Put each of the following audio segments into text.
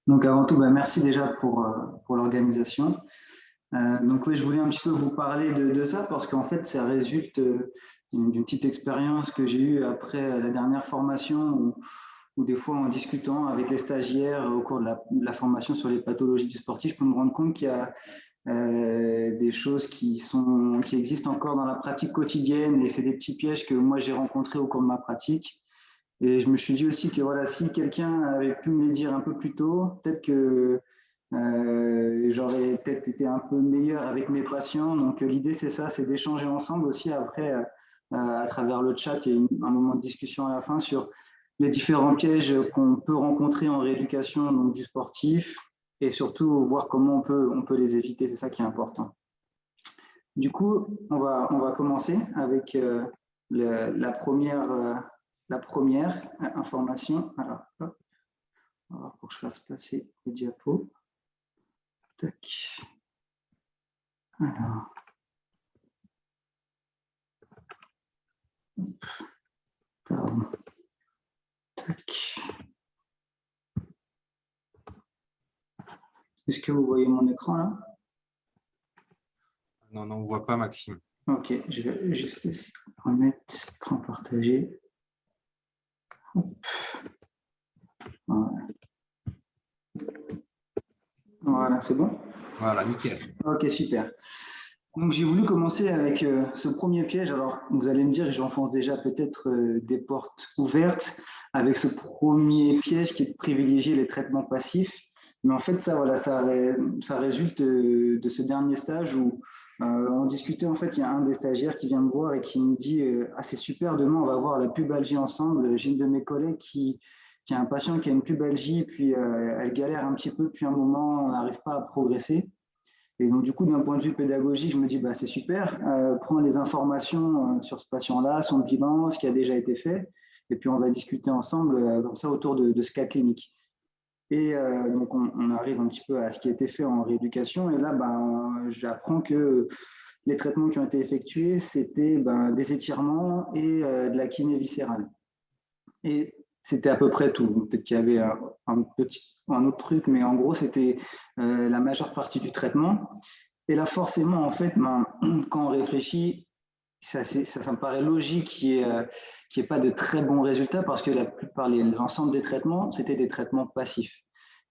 Donc avant tout, merci déjà pour l'organisation. Donc oui, je voulais un petit peu vous parler de ça parce qu'en fait, ça résulte d'une petite expérience que j'ai eue après la dernière formation où des fois en discutant avec les stagiaires au cours de la formation sur les pathologies du sportif, je peux me rendre compte qu'il y a des choses qui existent encore dans la pratique quotidienne et c'est des petits pièges que moi j'ai rencontrés au cours de ma pratique. Et je me suis dit aussi que voilà, si quelqu'un avait pu me les dire un peu plus tôt, peut-être que j'aurais peut-être été un peu meilleur avec mes patients. Donc l'idée, c'est ça, c'est d'échanger ensemble aussi après, à travers le chat et un moment de discussion à la fin sur les différents pièges qu'on peut rencontrer en rééducation donc, du sportif et surtout voir comment on peut les éviter. C'est ça qui est important. Du coup, on va commencer avec la première information. Alors, hop, on va voir pour que je fasse passer les diapos. Tac. Alors, pardon. Tac. Est-ce que vous voyez mon écran là? Non, non, on ne voit pas, Maxime. Ok, je vais juste remettre écran partagé. Hop. Voilà, voilà c'est bon? Voilà, nickel. Ok, super. Donc j'ai voulu commencer avec ce premier piège. Alors vous allez me dire, j'enfonce déjà peut-être des portes ouvertes avec ce premier piège qui est de privilégier les traitements passifs. Mais en fait, ça, voilà, ça résulte de ce dernier stage où on discutait. En fait, il y a un des stagiaires qui vient me voir et qui me dit ah, c'est super, demain on va voir la pubalgie ensemble. J'ai une de mes collègues qui a un patient qui a une pubalgie, puis elle galère un petit peu depuis un moment, on n'arrive pas à progresser. Et donc, du coup, d'un point de vue pédagogique, je me dis, c'est super, prends les informations sur ce patient-là, son bilan, ce qui a déjà été fait, et puis on va discuter ensemble comme ça autour de ce cas clinique. Et donc, on arrive un petit peu à ce qui a été fait en rééducation, et là, j'apprends que les traitements qui ont été effectués, c'était des étirements et de la kiné viscérale. Et c'était à peu près tout. Peut-être qu'il y avait un autre truc, mais en gros, c'était la majeure partie du traitement. Et là, forcément, en fait, quand on réfléchit, ça me paraît logique qu'il n'y ait pas de très bons résultats parce que la plupart, l'ensemble des traitements, c'était des traitements passifs.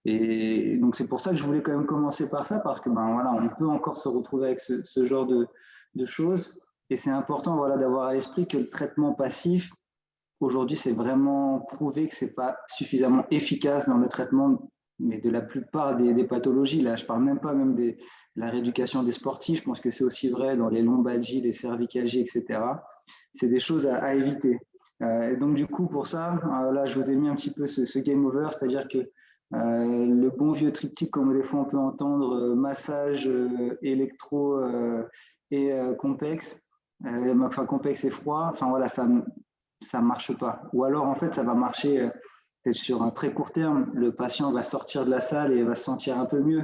Et donc, c'est pour ça que je voulais quand même commencer par ça parce que voilà, on peut encore se retrouver avec ce genre de choses. Et c'est important voilà, d'avoir à l'esprit que le traitement passif, aujourd'hui, c'est vraiment prouvé que ce n'est pas suffisamment efficace dans le traitement mais de la plupart des pathologies. Là, je ne parle même pas même de la rééducation des sportifs. Je pense que c'est aussi vrai dans les lombalgies, les cervicalgies, etc. C'est des choses à éviter. Et donc, du coup, pour ça, là, je vous ai mis un petit peu ce game over, c'est-à-dire que le bon vieux triptyque, comme des fois on peut entendre, massage, électro et complexe, enfin complexe et froid, enfin voilà, ça ne marche pas. Ou alors, en fait, ça va marcher peut-être sur un très court terme. Le patient va sortir de la salle et va se sentir un peu mieux.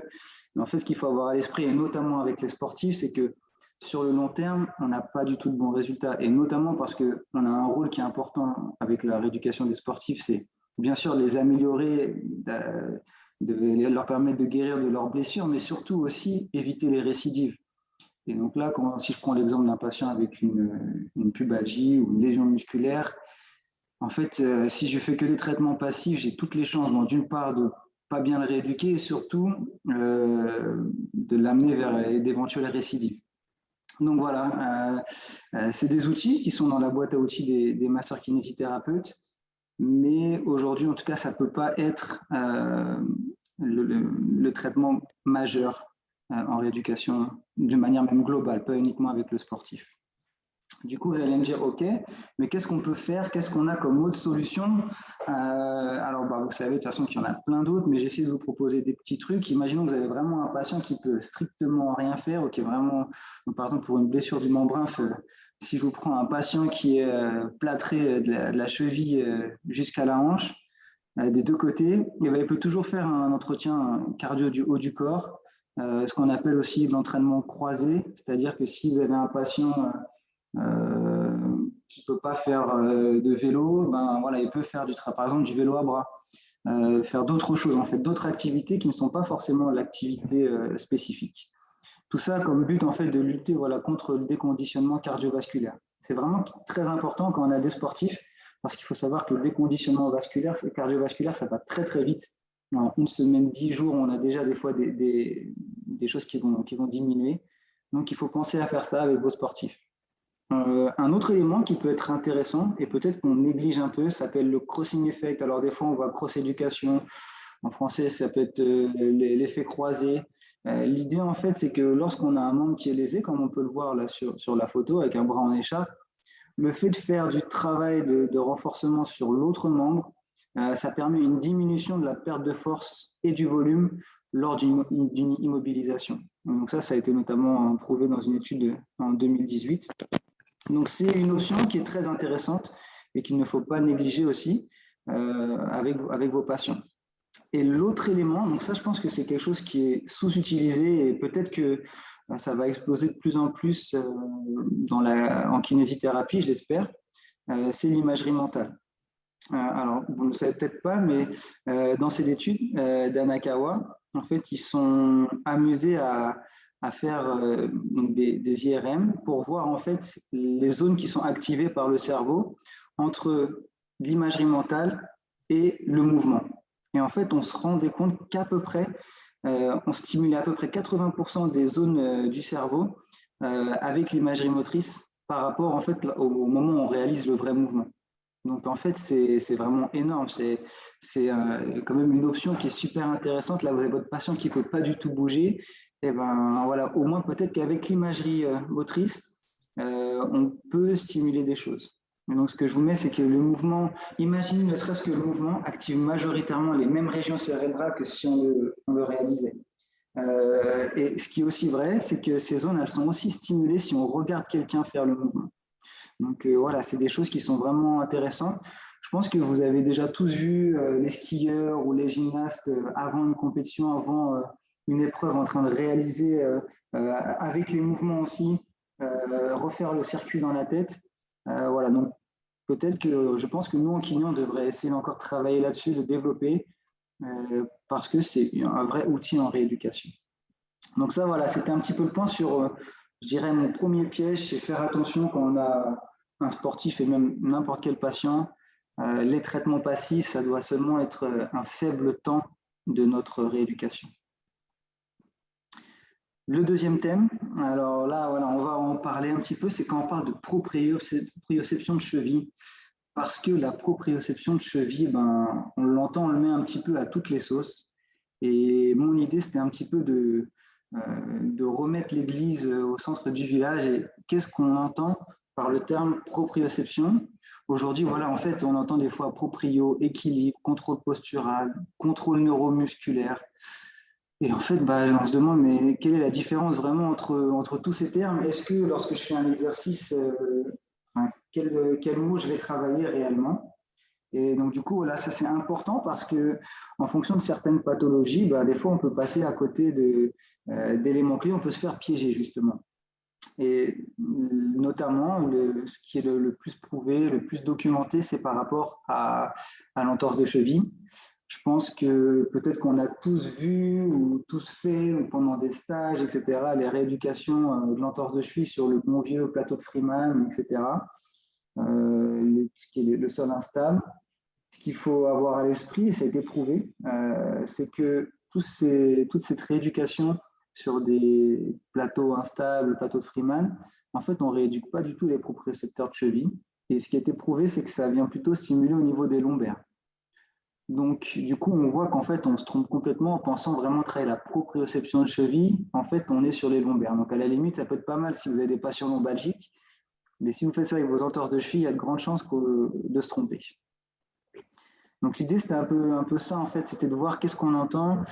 Mais en fait, ce qu'il faut avoir à l'esprit, et notamment avec les sportifs, c'est que sur le long terme, on n'a pas du tout de bons résultats. Et notamment parce qu'on a un rôle qui est important avec la rééducation des sportifs, c'est bien sûr les améliorer, de leur permettre de guérir de leurs blessures, mais surtout aussi éviter les récidives. Et donc là, si je prends l'exemple d'un patient avec une pubalgie ou une lésion musculaire, en fait, si je fais que des traitements passifs, j'ai toutes les chances, d'une part, de pas bien le rééduquer et surtout de l'amener vers d'éventuelles récidives. Donc voilà, c'est des outils qui sont dans la boîte à outils des masseurs kinésithérapeutes, mais aujourd'hui, en tout cas, ça ne peut pas être le traitement majeur en rééducation de manière même globale, pas uniquement avec le sportif. Du coup, vous allez me dire, OK, mais qu'est-ce qu'on peut faire? Qu'est-ce qu'on a comme autre solution? Alors, vous savez de toute façon qu'il y en a plein d'autres, mais j'essaie de vous proposer des petits trucs. Imaginons que vous avez vraiment un patient qui peut strictement rien faire, OK, vraiment, donc, par exemple, pour une blessure du membre inf, si je vous prends un patient qui est plâtré de la cheville jusqu'à la hanche, des deux côtés, il peut toujours faire un entretien cardio du haut du corps, ce qu'on appelle aussi l'entraînement croisé, c'est-à-dire que si vous avez un patient qui ne peut pas faire de vélo, voilà, il peut faire par exemple du vélo à bras. faire d'autres choses, en fait, d'autres activités qui ne sont pas forcément l'activité spécifique. Tout ça comme but en fait de lutter voilà, contre le déconditionnement cardiovasculaire. C'est vraiment très important quand on a des sportifs, parce qu'il faut savoir que le déconditionnement cardiovasculaire, ça va très très vite. En une semaine, 10 jours, on a déjà des fois des choses qui vont diminuer. Donc il faut penser à faire ça avec vos sportifs. Un autre élément qui peut être intéressant et peut-être qu'on néglige un peu, s'appelle le crossing effect. Alors des fois on voit cross éducation, en français ça peut être l'effet croisé. L'idée en fait c'est que lorsqu'on a un membre qui est lésé, comme on peut le voir là sur la photo avec un bras en écharpe, le fait de faire du travail de renforcement sur l'autre membre, ça permet une diminution de la perte de force et du volume lors d'une immobilisation. Donc ça a été notamment prouvé dans une étude en 2018. Donc c'est une option qui est très intéressante et qu'il ne faut pas négliger aussi avec vos patients. Et l'autre élément, donc ça je pense que c'est quelque chose qui est sous-utilisé et peut-être que ça va exploser de plus en plus en kinésithérapie, je l'espère, c'est l'imagerie mentale. Alors, vous ne le savez peut-être pas, mais dans cette étude d'Anakawa, en fait, ils sont amusés à faire des IRM pour voir en fait les zones qui sont activées par le cerveau entre l'imagerie mentale et le mouvement. Et en fait, on se rendait compte qu'à peu près, on stimulait à peu près 80% des zones du cerveau avec l'imagerie motrice par rapport en fait au moment où on réalise le vrai mouvement. Donc en fait, c'est vraiment énorme. C'est quand même une option qui est super intéressante. Là, vous avez votre patient qui ne peut pas du tout bouger. Et ben voilà, au moins peut-être qu'avec l'imagerie motrice, on peut stimuler des choses. Et donc ce que je vous mets, c'est que le mouvement, imaginez ne serait-ce que le mouvement active majoritairement les mêmes régions cérébrales que si on le réalisait. Et ce qui est aussi vrai, c'est que ces zones, elles sont aussi stimulées si on regarde quelqu'un faire le mouvement. Donc voilà, c'est des choses qui sont vraiment intéressantes. Je pense que vous avez déjà tous vu les skieurs ou les gymnastes avant une compétition, avant une épreuve en train de réaliser avec les mouvements aussi, refaire le circuit dans la tête. Voilà, donc peut-être que je pense que nous en kiné, on devrait essayer d'encore travailler là-dessus, de développer, parce que c'est un vrai outil en rééducation. Donc ça, voilà, c'était un petit peu le point sur, je dirais, mon premier piège, c'est faire attention quand on a un sportif et même n'importe quel patient. Les traitements passifs, ça doit seulement être un faible temps de notre rééducation. Le deuxième thème, alors là, voilà, on va en parler un petit peu, c'est quand on parle de proprioception de cheville. Parce que la proprioception de cheville, ben, on l'entend, on le met un petit peu à toutes les sauces. Et mon idée, c'était un petit peu de remettre l'église au centre du village. Et qu'est-ce qu'on entend par le terme proprioception? Aujourd'hui, voilà, en fait, on entend des fois proprio, équilibre, contrôle postural, contrôle neuromusculaire. Et en fait, bah, on se demande, mais quelle est la différence vraiment entre tous ces termes? Est-ce que lorsque je fais un exercice, quel mot je vais travailler réellement? Et donc, du coup, voilà, ça c'est important parce que en fonction de certaines pathologies, bah, des fois, on peut passer à côté d'éléments clés, on peut se faire piéger, justement. Et notamment, ce qui est le plus prouvé, le plus documenté, c'est par rapport à l'entorse de cheville. Je pense que peut-être qu'on a tous vu ou tous fait pendant des stages, etc., les rééducations de l'entorse de cheville sur le bon vieux plateau de Freeman, etc., qui est le sol instable. Ce qu'il faut avoir à l'esprit, et ça a été prouvé, c'est que toute cette rééducation sur des plateaux instables, plateaux de Freeman, en fait, on ne rééduque pas du tout les propriocepteurs de cheville. Et ce qui a été prouvé, c'est que ça vient plutôt stimuler au niveau des lombaires. Donc, du coup, on voit qu'en fait, on se trompe complètement en pensant vraiment travailler la proprioception de cheville. En fait, on est sur les lombaires. Donc, à la limite, ça peut être pas mal si vous avez des patients lombalgiques. Mais si vous faites ça avec vos entorses de cheville, il y a de grandes chances de se tromper. Donc, l'idée, c'était un peu ça, en fait. C'était de voir qu'est-ce qu'on entend.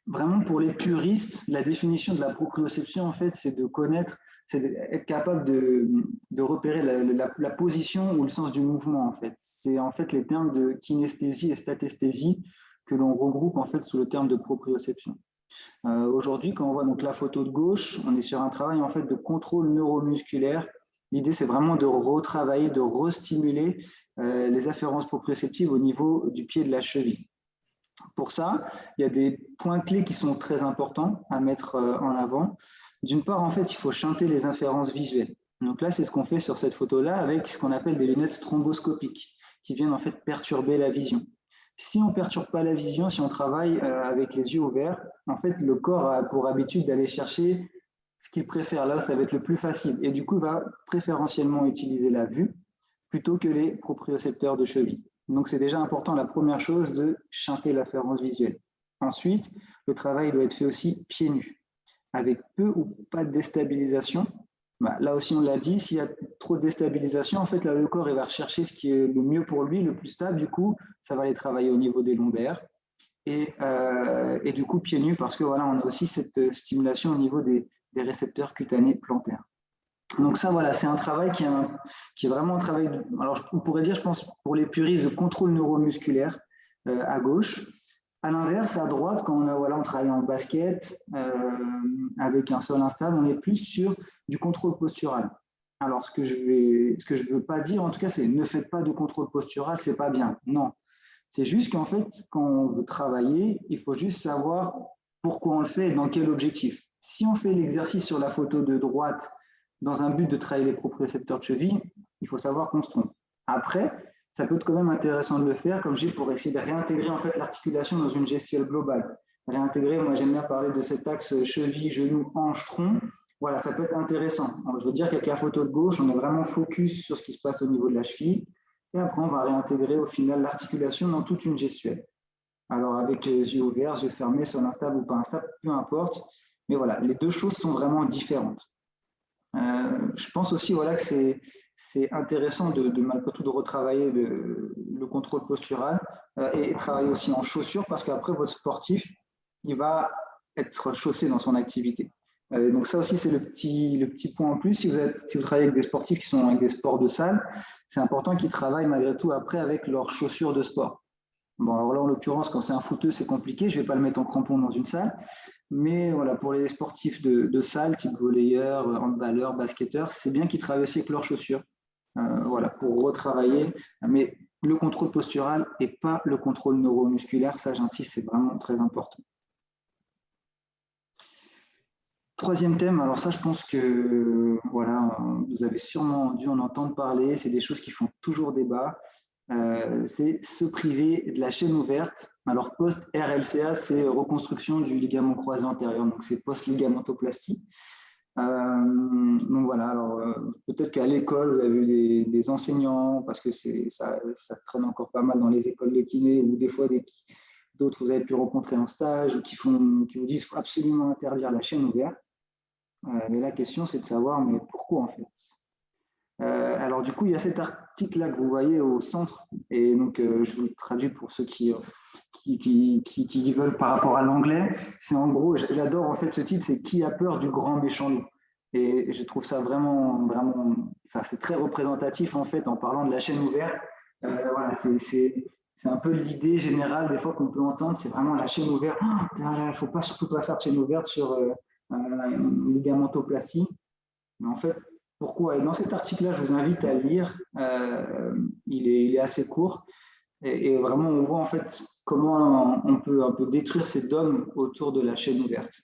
Vraiment, pour les puristes, la définition de la proprioception, en fait, c'est de connaître, c'est d'être capable de repérer la position ou le sens du mouvement, en fait. C'est en fait les termes de kinesthésie et statesthésie que l'on regroupe en fait sous le terme de proprioception. Aujourd'hui, quand on voit donc la photo de gauche, on est sur un travail en fait de contrôle neuromusculaire. L'idée, c'est vraiment de retravailler, de restimuler les afférences proprioceptives au niveau du pied de la cheville. Pour ça, il y a des points clés qui sont très importants à mettre en avant. D'une part, en fait, il faut chanter les inférences visuelles. Donc là, c'est ce qu'on fait sur cette photo-là avec ce qu'on appelle des lunettes stromboscopiques qui viennent en fait perturber la vision. Si on ne perturbe pas la vision, si on travaille avec les yeux ouverts, en fait, le corps a pour habitude d'aller chercher ce qu'il préfère. Là, ça va être le plus facile. Et du coup, il va préférentiellement utiliser la vue plutôt que les propriocepteurs de cheville. Donc, c'est déjà important, la première chose, de chanter l'afférence visuelle. Ensuite, le travail doit être fait aussi pieds nus, avec peu ou pas de déstabilisation. Là aussi, on l'a dit, s'il y a trop de déstabilisation, en fait, là, le corps il va rechercher ce qui est le mieux pour lui, le plus stable. Du coup, ça va aller travailler au niveau des lombaires. Et du coup, pieds nus, parce que voilà, on a aussi cette stimulation au niveau des récepteurs cutanés plantaires. Donc ça, voilà, c'est un travail qui est vraiment un travail, alors on pourrait dire, je pense, pour les puristes, de contrôle neuromusculaire à gauche. À l'inverse, à droite, quand on travaille en basket avec un sol instable, on est plus sur du contrôle postural. Alors, ce que je veux pas dire, en tout cas, c'est ne faites pas de contrôle postural, c'est pas bien. Non, c'est juste qu'en fait, quand on veut travailler, il faut juste savoir pourquoi on le fait et dans quel objectif. Si on fait l'exercice sur la photo de droite dans un but de travailler les propriocepteurs de cheville, il faut savoir qu'on se trompe. Après, ça peut être quand même intéressant de le faire, comme je dis, pour essayer de réintégrer en fait l'articulation dans une gestuelle globale. Réintégrer, moi j'aime bien parler de cet axe cheville, genou, hanche, tronc. Voilà, ça peut être intéressant. Alors, je veux dire qu'avec la photo de gauche, on est vraiment focus sur ce qui se passe au niveau de la cheville. Et après, on va réintégrer au final l'articulation dans toute une gestuelle. Alors, avec les yeux ouverts, yeux fermés, sol instable ou pas instable, peu importe. Mais voilà, les deux choses sont vraiment différentes. Je pense aussi voilà, que c'est intéressant malgré tout de retravailler le contrôle postural et travailler aussi en chaussures parce qu'après, votre sportif, il va être chaussé dans son activité. Donc ça aussi, c'est le petit point en plus. Si vous travaillez avec des sportifs qui sont avec des sports de salle, c'est important qu'ils travaillent malgré tout après avec leurs chaussures de sport. Bon, alors là, en l'occurrence, quand c'est un footeux, c'est compliqué. Je ne vais pas le mettre en crampon dans une salle. Mais voilà, pour les sportifs de salle, type volleyeur, handballeur, basketteur, c'est bien qu'ils travaillent aussi avec leurs chaussures. Voilà, pour retravailler. Mais le contrôle postural et pas le contrôle neuromusculaire, ça, j'insiste, c'est vraiment très important. Troisième thème, alors ça, je pense que voilà, vous avez sûrement dû en entendre parler. C'est des choses qui font toujours débat. C'est se priver de la chaîne ouverte. Alors, post-RLCA, c'est reconstruction du ligament croisé antérieur, donc c'est post-ligamentoplastie. Donc voilà, alors peut-être qu'à l'école, vous avez eu des enseignants, parce que ça traîne encore pas mal dans les écoles de kiné, ou des fois d'autres vous avez pu rencontrer en stage, qui vous disent qu'il faut absolument interdire la chaîne ouverte. Mais la question, c'est de savoir, mais pourquoi en fait? Alors du coup, il y a cet article-là que vous voyez au centre, et donc je vous le traduis pour ceux qui veulent par rapport à l'anglais. C'est en gros, j'adore en fait ce titre, c'est Qui a peur du grand méchant loup? Et je trouve ça vraiment, c'est très représentatif en fait en parlant de la chaîne ouverte. Voilà, c'est un peu l'idée générale des fois qu'on peut entendre, c'est vraiment la chaîne ouverte. Il ne faut surtout pas faire de chaîne ouverte sur une ligamentoplastie. Mais en fait, pourquoi? Et dans cet article-là, je vous invite à le lire. Il est assez court. Et vraiment, on voit en fait comment on peut un peu détruire ces dogmes autour de la chaîne ouverte.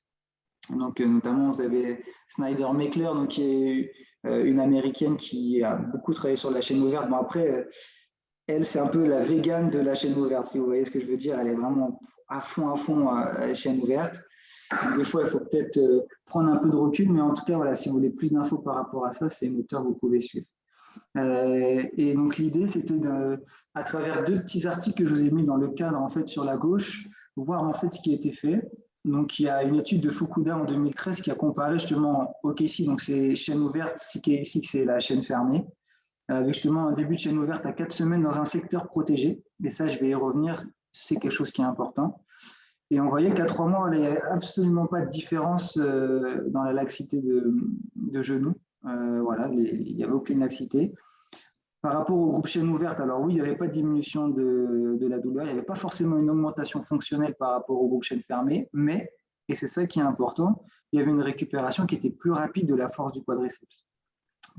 Donc, notamment, vous avez Snyder Meckler, donc, qui est une Américaine qui a beaucoup travaillé sur la chaîne ouverte. Bon, après, elle, c'est un peu la végane de la chaîne ouverte, si vous voyez ce que je veux dire. Elle est vraiment à fond à la chaîne ouverte. Des fois, il faut peut-être prendre un peu de recul, mais en tout cas, voilà, si vous voulez plus d'infos par rapport à ça, c'est une auteure que vous pouvez suivre. Et donc, l'idée, c'était à travers deux petits articles que je vous ai mis dans le cadre, en fait, sur la gauche, voir en fait ce qui a été fait. Donc, il y a une étude de Fukuda en 2013 qui a comparé justement OKC, donc c'est chaîne ouverte, CKC, c'est la chaîne fermée, avec justement un début de chaîne ouverte à 4 semaines dans un secteur protégé. Et ça, je vais y revenir, c'est quelque chose qui est important. Et on voyait qu'à 3 mois, il n'y avait absolument pas de différence dans la laxité de genoux. Voilà, il n'y avait aucune laxité. Par rapport au groupe chaîne ouverte, alors oui, il n'y avait pas de diminution de la douleur, il n'y avait pas forcément une augmentation fonctionnelle par rapport au groupe chaîne fermée, mais, et c'est ça qui est important, il y avait une récupération qui était plus rapide de la force du quadriceps.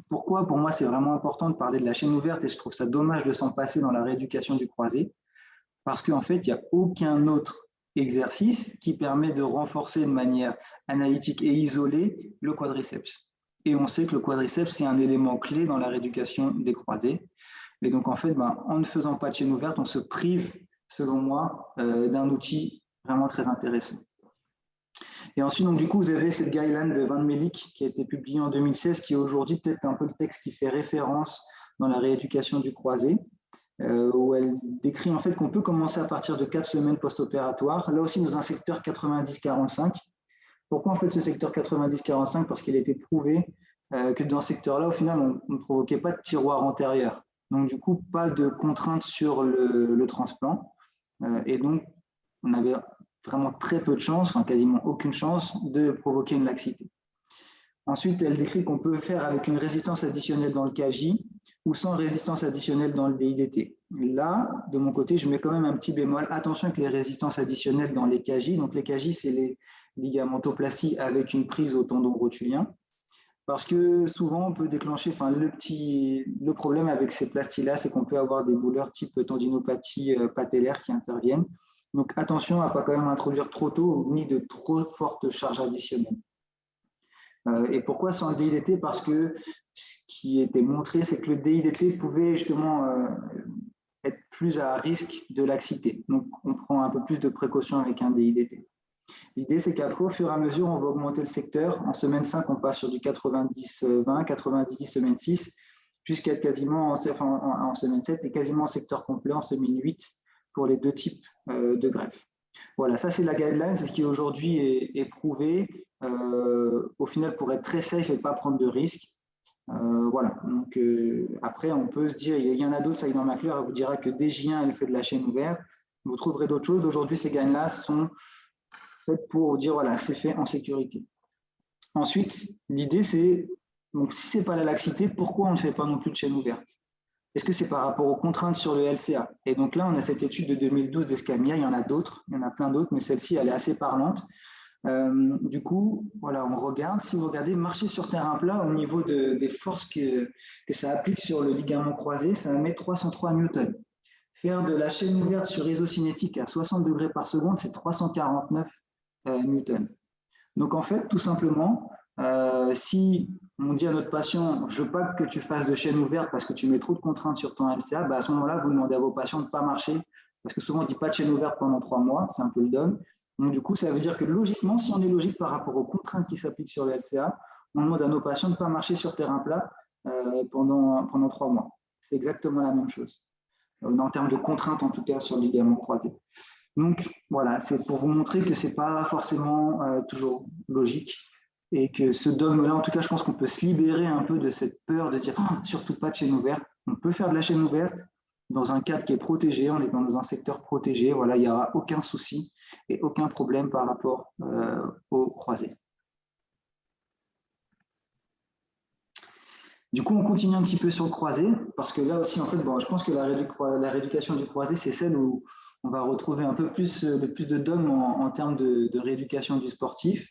Pourquoi? Pour moi, c'est vraiment important de parler de la chaîne ouverte et je trouve ça dommage de s'en passer dans la rééducation du croisé. parce qu'en fait, il n'y a aucun autre exercice qui permet de renforcer de manière analytique et isolée le quadriceps. Et on sait que le quadriceps, c'est un élément clé dans la rééducation des croisés. Et donc, en fait, en ne faisant pas de chaîne ouverte, on se prive, selon moi, d'un outil vraiment très intéressant. Et ensuite, donc, du coup, vous avez cette guideline de Van Melik qui a été publiée en 2016, qui est aujourd'hui peut-être un peu le texte qui fait référence dans la rééducation du croisé, où elle décrit en fait qu'on peut commencer à partir de 4 semaines post-opératoires, là aussi dans un secteur 90-45. Pourquoi en fait ce secteur 90-45? Parce qu'il a été prouvé que dans ce secteur-là, au final, on ne provoquait pas de tiroir antérieur. Donc, du coup, pas de contrainte sur le transplant. Et donc, on avait vraiment très peu de chances, enfin quasiment aucune chance de provoquer une laxité. Ensuite, elle décrit qu'on peut faire avec une résistance additionnelle dans le KJ ou sans résistance additionnelle dans le DIDT. Là, de mon côté, je mets quand même un petit bémol. Attention avec les résistances additionnelles dans les KJ. Donc, les KJ, c'est les ligamentoplasties avec une prise au tendon rotulien. Parce que souvent, on peut déclencher, le problème avec ces plasties-là, c'est qu'on peut avoir des douleurs type tendinopathie patellaire qui interviennent. Donc, attention à ne pas quand même introduire trop tôt ni de trop fortes charges additionnelles. Et pourquoi sans le DIDT? Parce que ce qui était montré, c'est que le DIDT pouvait justement être plus à risque de laxité. Donc, on prend un peu plus de précautions avec un DIDT. L'idée, c'est qu'après, au fur et à mesure, on va augmenter le secteur. En semaine 5, on passe sur du 90-20, 90 semaine 6, jusqu'à être quasiment en semaine 7 et quasiment en secteur complet en semaine 8 pour les deux types de greffe. Voilà, ça c'est la guideline, c'est ce qui aujourd'hui est prouvé, au final pour être très safe et ne pas prendre de risques. Voilà, donc après on peut se dire, il y en a d'autres, ça dans ma claire, elle vous dira que DJ1 elle fait de la chaîne ouverte, vous trouverez d'autres choses. Aujourd'hui ces guidelines-là sont faites pour dire voilà, c'est fait en sécurité. Ensuite, l'idée c'est, donc si ce n'est pas la laxité, pourquoi on ne fait pas non plus de chaîne ouverte? Est-ce que c'est par rapport aux contraintes sur le LCA? Et donc là, on a cette étude de 2012 d'Escamilla, il y en a d'autres, il y en a plein d'autres, mais celle-ci, elle est assez parlante. Du coup, voilà, on regarde, si vous regardez marcher sur terrain plat, au niveau des forces que ça applique sur le ligament croisé, ça met 303 newtons. Faire de la chaîne ouverte sur isocinétique à 60 degrés par seconde, c'est 349 newtons. Donc en fait, tout simplement, si on dit à notre patient, je ne veux pas que tu fasses de chaîne ouverte parce que tu mets trop de contraintes sur ton LCA, à ce moment-là, vous demandez à vos patients de ne pas marcher, parce que souvent on ne dit pas de chaîne ouverte pendant 3 mois, c'est un peu le dogme. Donc du coup, ça veut dire que logiquement, si on est logique par rapport aux contraintes qui s'appliquent sur le LCA, on demande à nos patients de ne pas marcher sur terrain plat pendant 3 mois. C'est exactement la même chose, en termes de contraintes en tout cas sur le ligament croisé. Donc voilà, c'est pour vous montrer que ce n'est pas forcément toujours logique et que ce dogme-là, en tout cas, je pense qu'on peut se libérer un peu de cette peur de dire surtout pas de chaîne ouverte. On peut faire de la chaîne ouverte dans un cadre qui est protégé, on est dans un secteur protégé, voilà, il n'y aura aucun souci et aucun problème par rapport aux croisés. Du coup, on continue un petit peu sur le croisé, parce que là aussi, en fait, je pense que la rééducation du croisé, c'est celle où on va retrouver un peu plus de dogmes en termes de rééducation du sportif.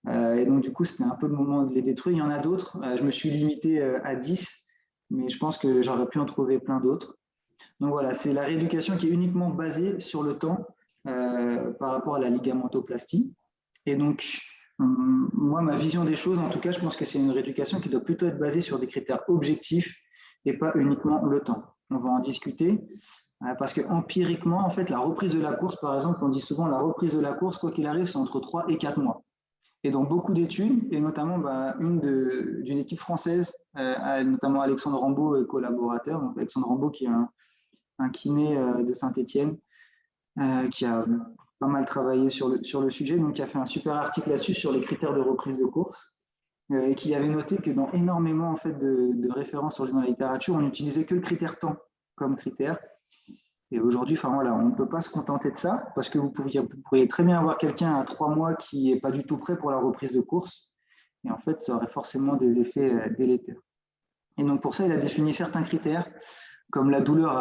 Et donc, du coup, c'était un peu le moment de les détruire. Il y en a d'autres. Je me suis limité à 10, mais je pense que j'aurais pu en trouver plein d'autres. Donc voilà, c'est la rééducation qui est uniquement basée sur le temps par rapport à la ligamentoplastie. Et donc, moi, ma vision des choses, en tout cas, je pense que c'est une rééducation qui doit plutôt être basée sur des critères objectifs et pas uniquement le temps. On va en discuter. Parce que empiriquement, en fait, la reprise de la course, par exemple, on dit souvent la reprise de la course, quoi qu'il arrive, c'est entre 3 et 4 mois. Et dans beaucoup d'études, et notamment d'une équipe française, notamment Alexandre Rambaud et collaborateur, donc Alexandre Rambaud qui est un kiné de Saint-Étienne, qui a pas mal travaillé sur le sujet, donc qui a fait un super article là-dessus sur les critères de reprise de course, et qui avait noté que dans énormément en fait, de références dans la littérature, on n'utilisait que le critère temps comme critère. Et aujourd'hui, voilà, on ne peut pas se contenter de ça parce que vous pourriez très bien avoir quelqu'un à 3 mois qui n'est pas du tout prêt pour la reprise de course. Et en fait, ça aurait forcément des effets délétères. Et donc, pour ça, il a défini certains critères comme la douleur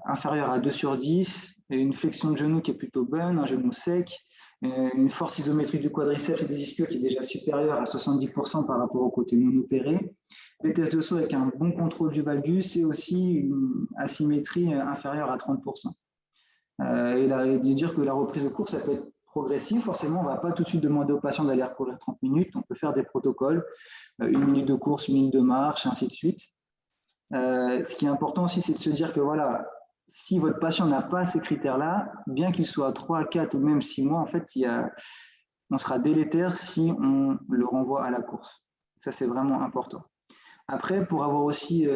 inférieure à 2/10, une flexion de genou qui est plutôt bonne, un genou sec, une force isométrique du quadriceps et des ischios qui est déjà supérieure à 70% par rapport au côté non opéré, des tests de saut avec un bon contrôle du valgus et aussi une asymétrie inférieure à 30%. Et de dire que la reprise de course, ça peut être progressif. Forcément, on ne va pas tout de suite demander aux patients d'aller courir 30 minutes. On peut faire des protocoles, 1 minute de course, 1 minute de marche, ainsi de suite. Ce qui est important aussi, c'est de se dire que voilà, si votre patient n'a pas ces critères-là, bien qu'il soit à 3, 4 ou même 6 mois, en fait, on sera délétère si on le renvoie à la course. Ça, c'est vraiment important. Après, pour avoir aussi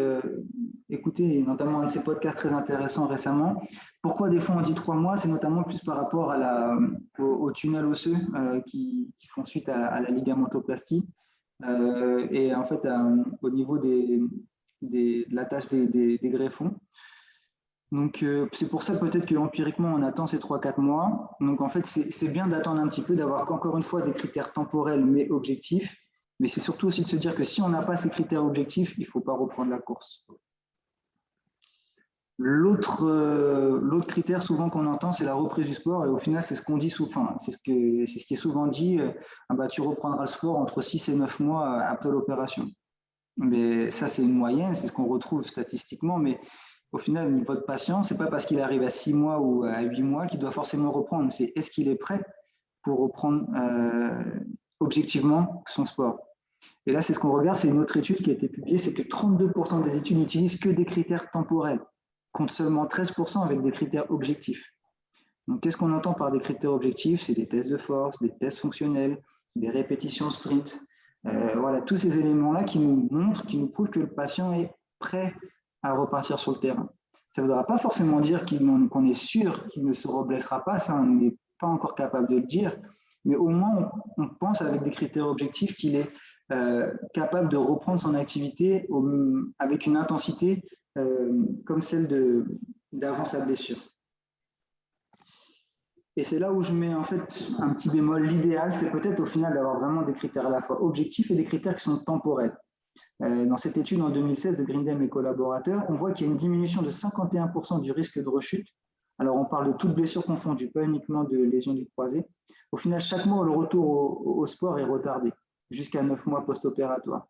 écouté notamment un de ces podcasts très intéressants récemment, pourquoi des fois on dit 3 mois, c'est notamment plus par rapport au tunnel osseux qui font suite à la ligamentoplastie et en fait au niveau de la tâche des greffons. Donc, c'est pour ça peut-être que empiriquement, on attend ces 3-4 mois. Donc, en fait, c'est bien d'attendre un petit peu, d'avoir encore une fois des critères temporels mais objectifs. Mais c'est surtout aussi de se dire que si on n'a pas ces critères objectifs, il ne faut pas reprendre la course. L'autre critère souvent qu'on entend, c'est la reprise du sport. Et au final, c'est ce qu'on dit souvent, c'est ce qui est souvent dit, tu reprendras le sport entre 6 et 9 mois après l'opération. Mais ça, c'est une moyenne, c'est ce qu'on retrouve statistiquement. Mais au final, votre patient, ce n'est pas parce qu'il arrive à 6 mois ou à 8 mois qu'il doit forcément reprendre. C'est est-ce qu'il est prêt pour reprendre objectivement son sport. Et là, c'est ce qu'on regarde, c'est une autre étude qui a été publiée, c'est que 32% des études n'utilisent que des critères temporels, contre seulement 13% avec des critères objectifs. Donc, qu'est-ce qu'on entend par des critères objectifs? C'est des tests de force, des tests fonctionnels, des répétitions sprint. Voilà, tous ces éléments-là qui nous montrent, qui nous prouvent que le patient est prêt à repartir sur le terrain. Ça ne voudra pas forcément dire qu'on est sûr qu'il ne se reblessera pas, ça, on n'est pas encore capable de le dire, mais au moins, on pense avec des critères objectifs qu'il est capable de reprendre son activité avec une intensité comme celle d'avant sa blessure. Et c'est là où je mets en fait un petit bémol. L'idéal, c'est peut-être au final d'avoir vraiment des critères à la fois objectifs et des critères qui sont temporels. Dans cette étude en 2016 de Grindem et collaborateurs, on voit qu'il y a une diminution de 51% du risque de rechute. Alors, on parle de toutes blessures confondues, pas uniquement de lésions du croisé. Au final, chaque mois, le retour au sport est retardé, jusqu'à 9 mois post-opératoire.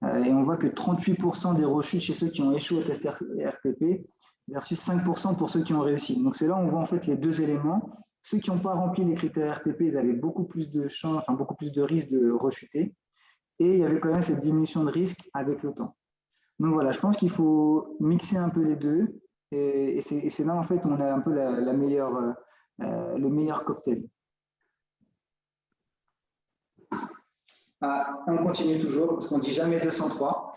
Et on voit que 38% des rechutes chez ceux qui ont échoué au test RTP versus 5% pour ceux qui ont réussi. Donc, c'est là où on voit en fait les deux éléments. Ceux qui n'ont pas rempli les critères RTP, ils avaient beaucoup plus de chances, enfin beaucoup plus de risques de rechuter. Et il y avait quand même cette diminution de risque avec le temps. Donc voilà, je pense qu'il faut mixer un peu les deux. Et c'est là, en fait, on a un peu le meilleur cocktail. On continue toujours, parce qu'on ne dit jamais 203.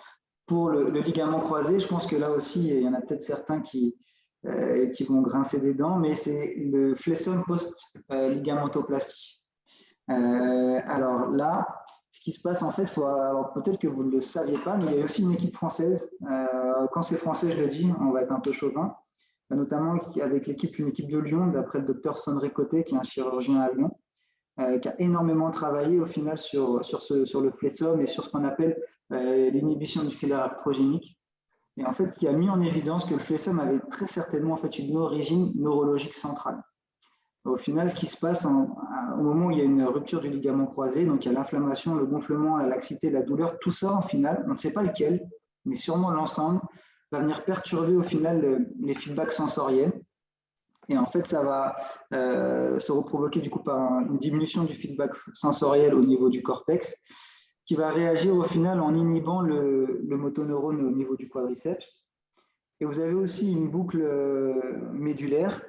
Pour le ligament croisé, je pense que là aussi, il y en a peut-être certains qui vont grincer des dents, mais c'est le flessum post-ligamentoplastie. Alors là, ce qui se passe, en fait, alors peut-être que vous ne le saviez pas, mais il y a aussi une équipe française. Quand c'est français, je le dis, on va être un peu chauvin, notamment avec une équipe de Lyon, d'après le docteur Sondré Côté, qui est un chirurgien à Lyon, qui a énormément travaillé au final sur le flessum et sur ce qu'on appelle l'inhibition musculaire arthrogénique. Et en fait, qui a mis en évidence que le flessum avait très certainement en fait une origine neurologique centrale. Au final, ce qui se passe au moment où il y a une rupture du ligament croisé, donc il y a l'inflammation, le gonflement, la laxité, la douleur, tout ça, en final, on ne sait pas lequel, mais sûrement l'ensemble, va venir perturber au final les feedbacks sensoriels. Et en fait, ça va se reprovoquer du coup par une diminution du feedback sensoriel au niveau du cortex, qui va réagir au final en inhibant le motoneurone au niveau du quadriceps. Et vous avez aussi une boucle médulaire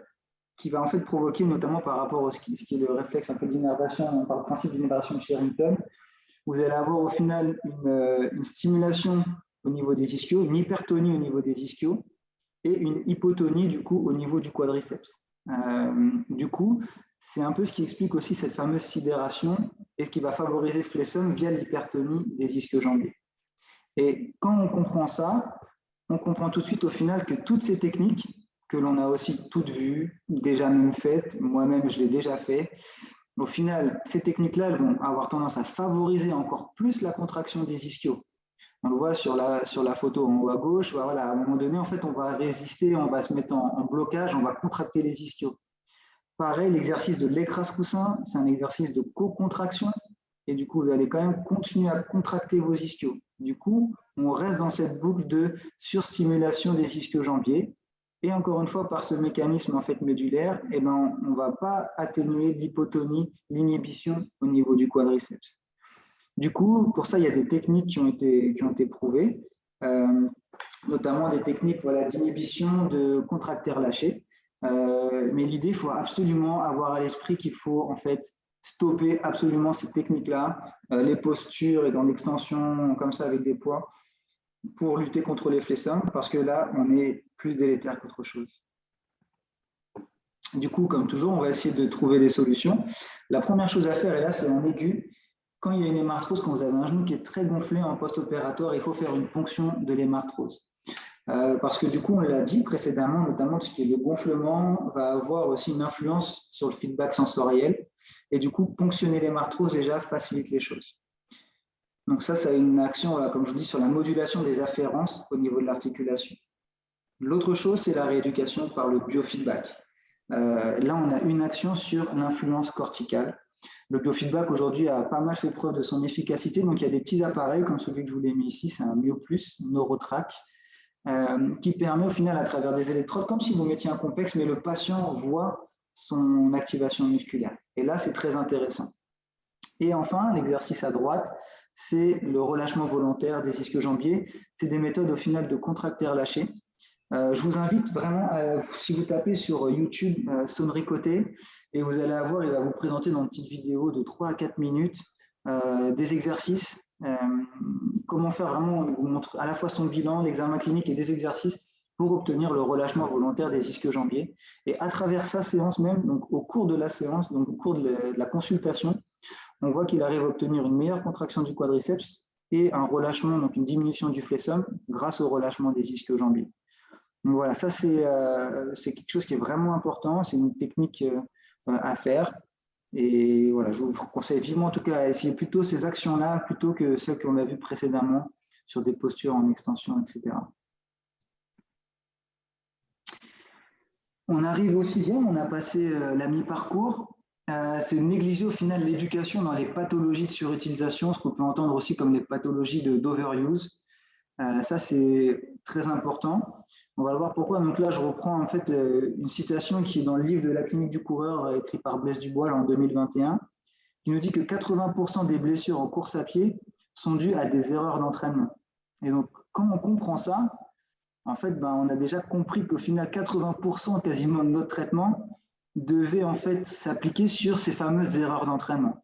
qui va en fait provoquer, notamment par rapport à ce qui est le réflexe un peu d'innervation, par le principe d'innervation de Sherrington, vous allez avoir au final une stimulation au niveau des ischios, une hypertonie au niveau des ischios et une hypotonie du coup au niveau du quadriceps. Du coup, c'est un peu ce qui explique aussi cette fameuse sidération et ce qui va favoriser le flessum via l'hypertonie des ischio-jambiers. Et quand on comprend ça, on comprend tout de suite au final que toutes ces techniques, que l'on a aussi toutes vues, déjà même faites, moi-même je l'ai déjà fait, au final, ces techniques-là vont avoir tendance à favoriser encore plus la contraction des ischios. On le voit sur la photo en haut à gauche, voilà, à un moment donné, en fait, on va résister, on va se mettre en blocage, on va contracter les ischios. Pareil, l'exercice de l'écrase-coussin, c'est un exercice de co-contraction, et du coup, vous allez quand même continuer à contracter vos ischios. Du coup, on reste dans cette boucle de surstimulation des ischio-jambiers, Et encore une fois, par ce mécanisme en fait médulaire, eh ben, on ne va pas atténuer l'hypotonie, l'inhibition au niveau du quadriceps. Du coup, pour ça, il y a des techniques qui ont été prouvées, notamment des techniques d'inhibition de contracteurs lâchés. Mais l'idée, il faut absolument avoir à l'esprit qu'il faut en fait stopper absolument ces techniques-là, les postures et dans l'extension comme ça avec des poids, pour lutter contre les flexums, parce que là, on est plus délétère qu'autre chose. Du coup, comme toujours, on va essayer de trouver des solutions. La première chose à faire, et là, c'est en aigu. Quand il y a une hémarthrose, quand vous avez un genou qui est très gonflé en post-opératoire, il faut faire une ponction de l'hémarthrose. Parce que du coup, on l'a dit précédemment, notamment tout ce qui est le gonflement va avoir aussi une influence sur le feedback sensoriel. Et du coup, ponctionner l'hémarthrose déjà facilite les choses. Donc ça a une action, comme je vous dis, sur la modulation des afférences au niveau de l'articulation. L'autre chose, c'est la rééducation par le biofeedback. Là, on a une action sur l'influence corticale. Le biofeedback, aujourd'hui, a pas mal fait preuve de son efficacité. Donc, il y a des petits appareils, comme celui que je vous l'ai mis ici, c'est un MyoPlus, NeuroTrack, qui permet au final, à travers des électrodes, comme si vous mettiez un complexe, mais le patient voit son activation musculaire. Et là, c'est très intéressant. Et enfin, l'exercice à droite, c'est le relâchement volontaire des ischio-jambiers. C'est des méthodes, au final, de contracteurs lâchés. Je vous invite vraiment, si vous tapez sur YouTube sonnerie côté, et vous allez avoir, il va vous présenter dans une petite vidéo de 3 à 4 minutes des exercices, comment faire vraiment, vous montre à la fois son bilan, l'examen clinique et des exercices pour obtenir le relâchement volontaire des ischio-jambiers. Et à travers sa séance même, donc au cours de la séance, donc au cours de la consultation, on voit qu'il arrive à obtenir une meilleure contraction du quadriceps et un relâchement, donc une diminution du flexum grâce au relâchement des ischio-jambiers. Donc voilà, ça c'est quelque chose qui est vraiment important, c'est une technique à faire. Et voilà, je vous conseille vivement en tout cas à essayer plutôt ces actions-là plutôt que celles qu'on a vues précédemment sur des postures en extension, etc. On arrive au 6e, on a passé la mi-parcours. C'est négliger au final l'éducation dans les pathologies de surutilisation, ce qu'on peut entendre aussi comme les pathologies d'overuse. Ça, c'est très important. On va voir pourquoi. Donc là, je reprends en fait une citation qui est dans le livre de la clinique du coureur écrit par Blaise Dubois en 2021, qui nous dit que 80% des blessures en course à pied sont dues à des erreurs d'entraînement. Et donc, quand on comprend ça, en fait, on a déjà compris qu'au final, 80% quasiment de notre traitement devait en fait s'appliquer sur ces fameuses erreurs d'entraînement.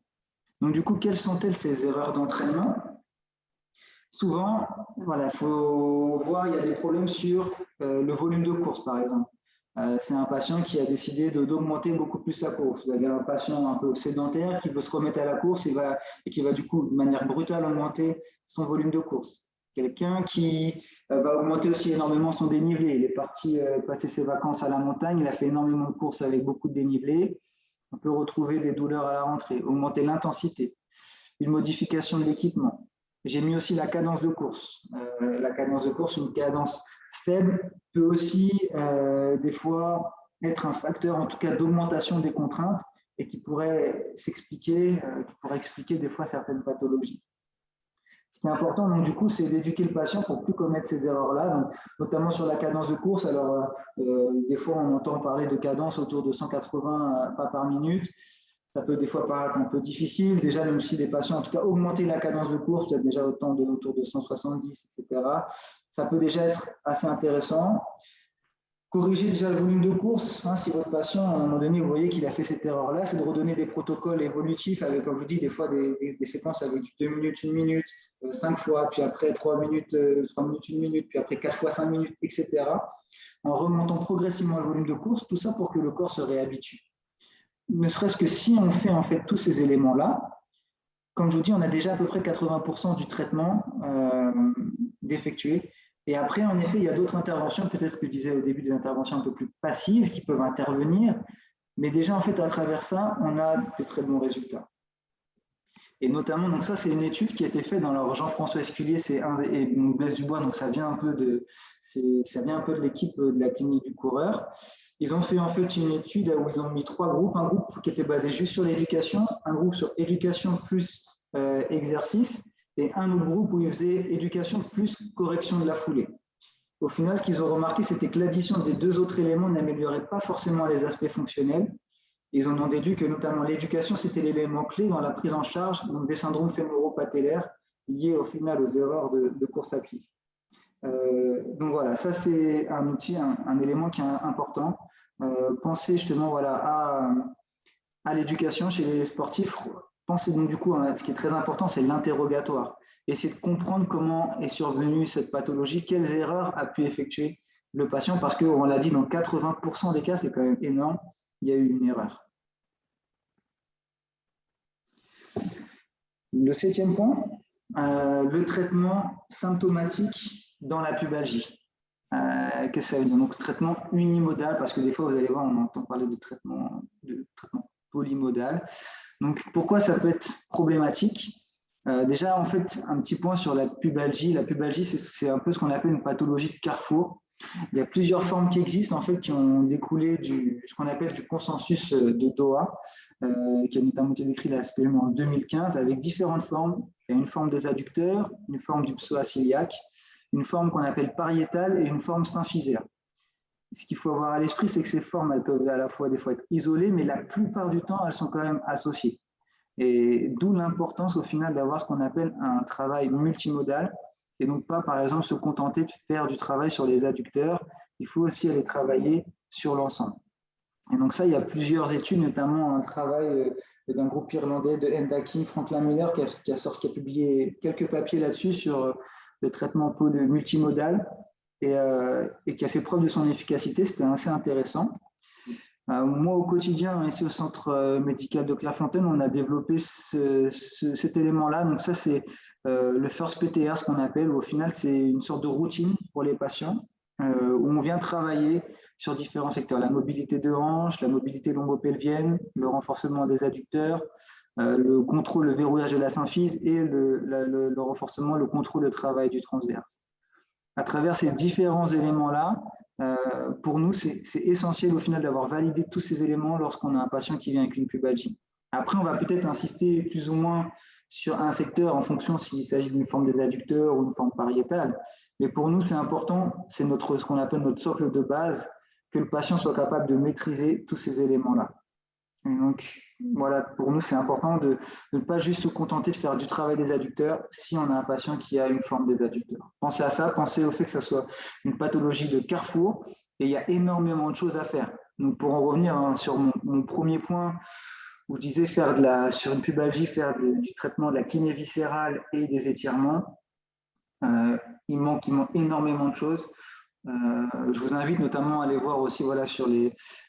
Donc du coup, quelles sont-elles ces erreurs d'entraînement ? Souvent, voilà, il faut voir, il y a des problèmes sur le volume de course, par exemple. C'est un patient qui a décidé d'augmenter beaucoup plus sa course. Vous avez un patient un peu sédentaire qui veut se remettre à la course et qui va du coup, de manière brutale, augmenter son volume de course. Quelqu'un qui va augmenter aussi énormément son dénivelé. Il est parti passer ses vacances à la montagne, il a fait énormément de courses avec beaucoup de dénivelé. On peut retrouver des douleurs à la rentrée, augmenter l'intensité, une modification de l'équipement. J'ai mis aussi la cadence de course. La cadence de course, une cadence faible, peut aussi des fois être un facteur, en tout cas, d'augmentation des contraintes et qui pourrait s'expliquer, qui pourrait expliquer des fois certaines pathologies. Ce qui est important, donc, du coup, c'est d'éduquer le patient pour ne plus commettre ces erreurs-là, notamment sur la cadence de course. Alors, des fois, on entend parler de cadence autour de 180 pas par minute. Ça peut des fois paraître un peu difficile. Déjà, même si les patients, en tout cas, augmenter la cadence de course, peut-être déjà autour de 170, etc. Ça peut déjà être assez intéressant. Corriger déjà le volume de course. Si votre patient, à un moment donné, vous voyez qu'il a fait cette erreur-là, c'est de redonner des protocoles évolutifs avec, comme je vous dis, des fois des séquences avec 2 minutes, 1 minute, 5 fois, puis après 3 minutes, 3 minutes, 1 minute, puis après 4 fois 5 minutes, etc. En remontant progressivement le volume de course, tout ça pour que le corps se réhabitue. Ne serait-ce que si on fait en fait tous ces éléments-là, comme je vous dis, on a déjà à peu près 80% du traitement d'effectuer. Et après, en effet, il y a d'autres interventions, peut-être que je disais au début, des interventions un peu plus passives qui peuvent intervenir. Mais déjà, en fait, à travers ça, on a de très bons résultats. Et notamment, donc ça, c'est une étude qui a été faite dans leur Jean-François Esculier et Blaise Dubois, donc ça vient un peu de l'équipe de la clinique du coureur. Ils ont fait en fait une étude où ils ont mis 3 groupes, un groupe qui était basé juste sur l'éducation, un groupe sur éducation plus exercice, et un autre groupe où ils faisaient éducation plus correction de la foulée. Au final, ce qu'ils ont remarqué, c'était que l'addition des deux autres éléments n'améliorait pas forcément les aspects fonctionnels. Ils en ont déduit que notamment l'éducation, c'était l'élément clé dans la prise en charge des syndromes fémoro-patellaires liés au final aux erreurs de course à pied. Donc voilà, ça c'est un outil, un élément qui est important. Pensez justement voilà, à l'éducation chez les sportifs. Pensez donc du coup, ce qui est très important, c'est l'interrogatoire. Essayer de comprendre comment est survenue cette pathologie, quelles erreurs a pu effectuer le patient, parce qu'on l'a dit, dans 80% des cas, c'est quand même énorme, il y a eu une erreur. Le 7e point, le traitement symptomatique dans la pubalgie. Qu'est-ce que ça veut dire? Donc, traitement unimodal, parce que des fois, vous allez voir, on entend parler de traitement polymodal. Donc, pourquoi ça peut être problématique? Déjà, en fait, un petit point sur la pubalgie. La pubalgie, c'est un peu ce qu'on appelle une pathologie de carrefour. Il y a plusieurs formes qui existent, en fait, qui ont découlé ce qu'on appelle du consensus de Doha, qui a notamment été décrit là, en 2015, avec différentes formes. Il y a une forme des adducteurs, une forme du psoas-iliaque, une forme qu'on appelle pariétale et une forme symphysaire. Ce qu'il faut avoir à l'esprit, c'est que ces formes, elles peuvent à la fois des fois être isolées, mais la plupart du temps, elles sont quand même associées. Et d'où l'importance au final d'avoir ce qu'on appelle un travail multimodal, et donc pas par exemple se contenter de faire du travail sur les adducteurs, il faut aussi aller travailler sur l'ensemble. Et donc ça, il y a plusieurs études, notamment un travail d'un groupe irlandais de Endaki, Franklin Miller, qui a publié quelques papiers là-dessus sur le traitement multimodal et qui a fait preuve de son efficacité. C'était assez intéressant. Moi, au quotidien, ici au centre médical de Clairefontaine, on a développé cet élément-là. Donc ça, c'est le First PTR, ce qu'on appelle. Au final, c'est une sorte de routine pour les patients où on vient travailler sur différents secteurs. La mobilité de hanche, la mobilité lombo-pelvienne, le renforcement des adducteurs, le contrôle, le verrouillage de la symphyse et le renforcement, le contrôle, le travail du transverse. À travers ces différents éléments-là, pour nous, c'est essentiel au final d'avoir validé tous ces éléments lorsqu'on a un patient qui vient avec une pubalgie. Après, on va peut-être insister plus ou moins sur un secteur en fonction s'il s'agit d'une forme des adducteurs ou une forme pariétale. Mais pour nous, c'est important, c'est ce qu'on appelle notre socle de base, que le patient soit capable de maîtriser tous ces éléments-là. Et donc, voilà, pour nous, c'est important de ne pas juste se contenter de faire du travail des adducteurs si on a un patient qui a une forme des adducteurs. Pensez à ça, pensez au fait que ça soit une pathologie de carrefour et il y a énormément de choses à faire. Donc, pour en revenir sur mon premier point, où je disais sur une pubalgie, faire du traitement de la kiné viscérale et des étirements, il manque énormément de choses. Je vous invite notamment à aller voir aussi voilà, sur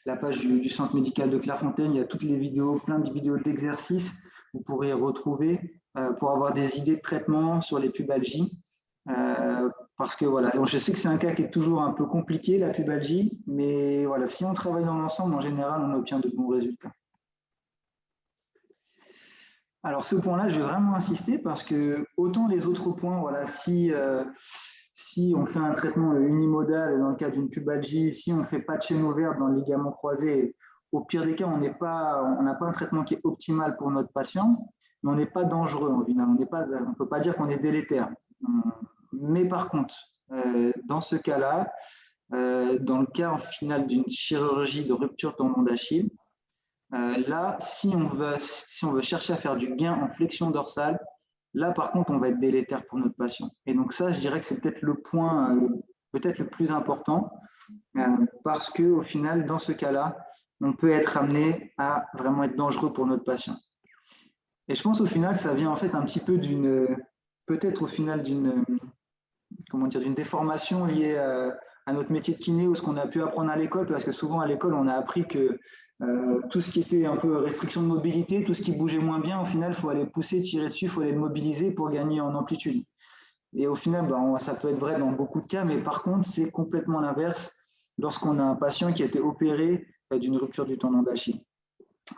la page du centre médical de Clairefontaine, il y a toutes les vidéos, plein de vidéos d'exercices, vous pourrez retrouver pour avoir des idées de traitement sur les pubalgies. Parce que voilà, je sais que c'est un cas qui est toujours un peu compliqué, la pubalgie, mais voilà, si on travaille dans l'ensemble, en général, on obtient de bons résultats. Alors ce point-là, je vais vraiment insister parce que autant les autres points, voilà, si on fait un traitement unimodal dans le cas d'une pubalgie, si on ne fait pas de chaîne ouverte dans le ligament croisé, au pire des cas, on n'a pas un traitement qui est optimal pour notre patient, mais on n'est pas dangereux en final. On ne peut pas dire qu'on est délétère. Mais par contre, dans ce cas-là, dans le cas en final d'une chirurgie de rupture tendon d'Achille, là, si on veut chercher à faire du gain en flexion dorsale, là, par contre, on va être délétère pour notre patient. Et donc ça, je dirais que c'est peut-être le point peut-être le plus important parce qu'au final, dans ce cas-là, on peut être amené à vraiment être dangereux pour notre patient. Et je pense au final, ça vient en fait un petit peu peut-être au final d'une déformation liée à notre métier de kiné ou ce qu'on a pu apprendre à l'école, parce que souvent à l'école, on a appris que tout ce qui était un peu restriction de mobilité, tout ce qui bougeait moins bien, au final, il faut aller pousser, tirer dessus, il faut aller le mobiliser pour gagner en amplitude. Et au final, ça peut être vrai dans beaucoup de cas, mais par contre, c'est complètement l'inverse lorsqu'on a un patient qui a été opéré d'une rupture du tendon d'Achille.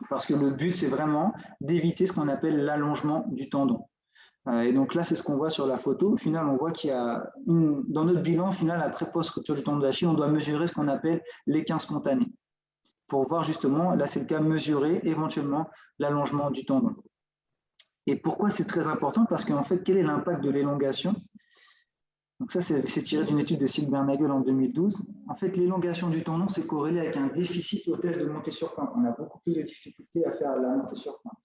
Parce que le but, c'est vraiment d'éviter ce qu'on appelle l'allongement du tendon. Et donc là, c'est ce qu'on voit sur la photo. Au final, on voit qu'il y a dans notre bilan, au final, après post-rupture du tendon d'Achille, on doit mesurer ce qu'on appelle l'équin spontané pour voir justement, là c'est le cas, mesurer éventuellement l'allongement du tendon. Et pourquoi c'est très important? Parce qu'en fait, quel est l'impact de l'élongation? Donc ça, c'est tiré d'une étude de Silbernagel en 2012. En fait, l'élongation du tendon, c'est corrélé avec un déficit au test de montée sur pointe. On a beaucoup plus de difficultés à faire la montée sur pointe.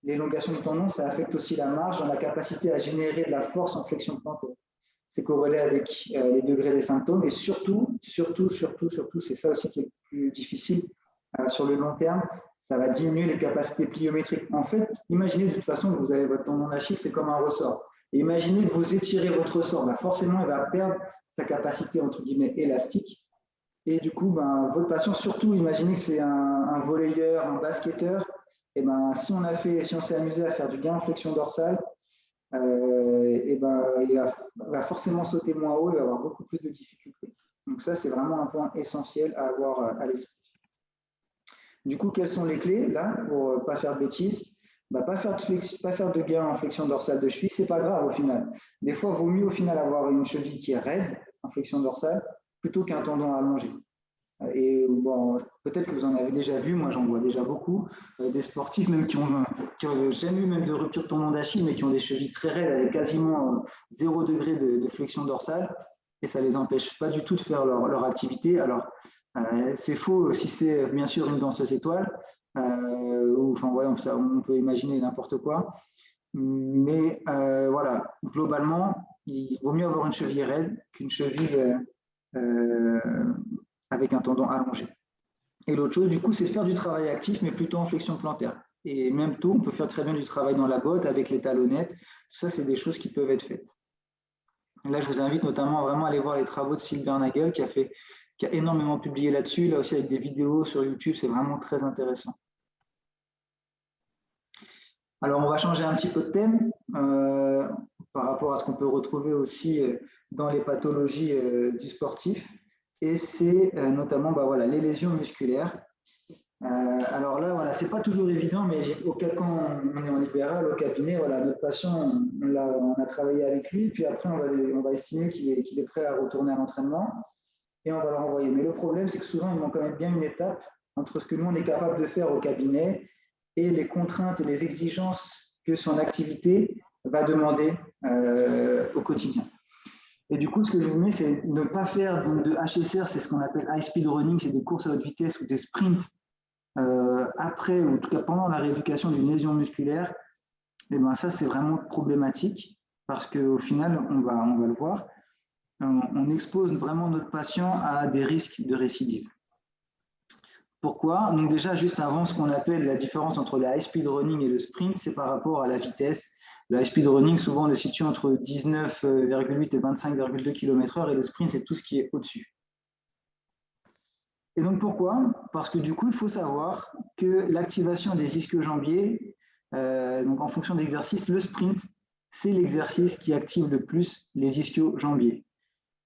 L'élongation du tendon, ça affecte aussi la marge dans la capacité à générer de la force en flexion plantaire. C'est corrélé avec les degrés des symptômes et surtout, c'est ça aussi qui est plus difficile sur le long terme, ça va diminuer les capacités pliométriques. En fait, imaginez de toute façon que vous avez votre tendon d'Achille, c'est comme un ressort. Et imaginez que vous étirez votre ressort, ben forcément, il va perdre sa capacité, entre guillemets, élastique. Et du coup, ben, votre patient, surtout, imaginez que c'est un volleyeur, un basketteur, et ben, si on s'est amusé à faire du gain en flexion dorsale, et ben, il va forcément sauter moins haut, il va avoir beaucoup plus de difficultés. Donc ça, c'est vraiment un point essentiel à avoir à l'esprit. Du coup, quelles sont les clés là pour ne pas faire de bêtises? Pas faire de gain en flexion dorsale de cheville, c'est pas grave au final. Des fois, il vaut mieux au final avoir une cheville qui est raide en flexion dorsale plutôt qu'un tendon allongé. Et bon, peut-être que vous en avez déjà vu, moi j'en vois déjà beaucoup, des sportifs même qui ont jamais eu même de rupture de tendon d'Achille, mais qui ont des chevilles très raides avec quasiment 0 degré de flexion dorsale, et ça ne les empêche pas du tout de faire leur activité. Alors, c'est faux si c'est bien sûr une danseuse étoile, ou enfin ouais, on peut imaginer n'importe quoi, mais voilà, globalement, il vaut mieux avoir une cheville raide qu'une cheville avec un tendon allongé. Et l'autre chose, du coup, c'est de faire du travail actif, mais plutôt en flexion plantaire. Et même tôt, on peut faire très bien du travail dans la botte avec les talonnettes. Tout ça, c'est des choses qui peuvent être faites. Et là, je vous invite notamment à vraiment aller voir les travaux de Silbernagel qui a énormément publié là-dessus, là aussi avec des vidéos sur YouTube, c'est vraiment très intéressant. Alors, on va changer un petit peu de thème par rapport à ce qu'on peut retrouver aussi dans les pathologies du sportif. Et c'est notamment voilà, les lésions musculaires. Alors là, voilà, c'est pas toujours évident, mais quand on est en libéral, au cabinet, voilà, notre patient, on a travaillé avec lui, puis après, on va estimer qu'il est prêt à retourner à l'entraînement et on va le renvoyer. Mais le problème, c'est que souvent, il manque quand même bien une étape entre ce que nous, on est capable de faire au cabinet et les contraintes et les exigences que son activité va demander au quotidien. Et du coup, ce que je vous mets, c'est ne pas faire de HSR, c'est ce qu'on appelle high speed running, c'est des courses à haute vitesse ou des sprints après, ou en tout cas pendant la rééducation d'une lésion musculaire. Et ben ça, c'est vraiment problématique parce qu'au final, on va le voir, on expose vraiment notre patient à des risques de récidive. Pourquoi? Donc déjà, juste avant, ce qu'on appelle la différence entre le high speed running et le sprint, c'est par rapport à la vitesse. Le high speed running, souvent, on le situe entre 19,8 et 25,2 km/h et le sprint, c'est tout ce qui est au-dessus. Et donc, pourquoi? Parce que du coup, il faut savoir que l'activation des ischio-jambiers, donc en fonction d'exercice, le sprint, c'est l'exercice qui active le plus les ischio-jambiers.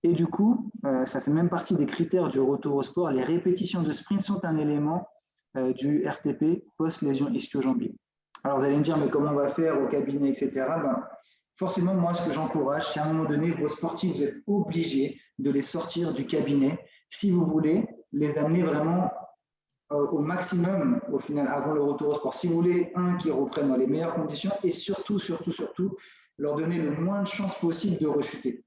Et du coup, ça fait même partie des critères du retour au sport. Les répétitions de sprint sont un élément du RTP post-lésion ischio-jambier. Alors, vous allez me dire, mais comment on va faire au cabinet, etc. Forcément, moi, ce que j'encourage, c'est à un moment donné, vos sportifs, vous êtes obligés de les sortir du cabinet si vous voulez les amener vraiment au maximum, au final, avant le retour au sport. Si vous voulez, qu'ils reprennent dans les meilleures conditions et surtout, leur donner le moins de chances possible de rechuter.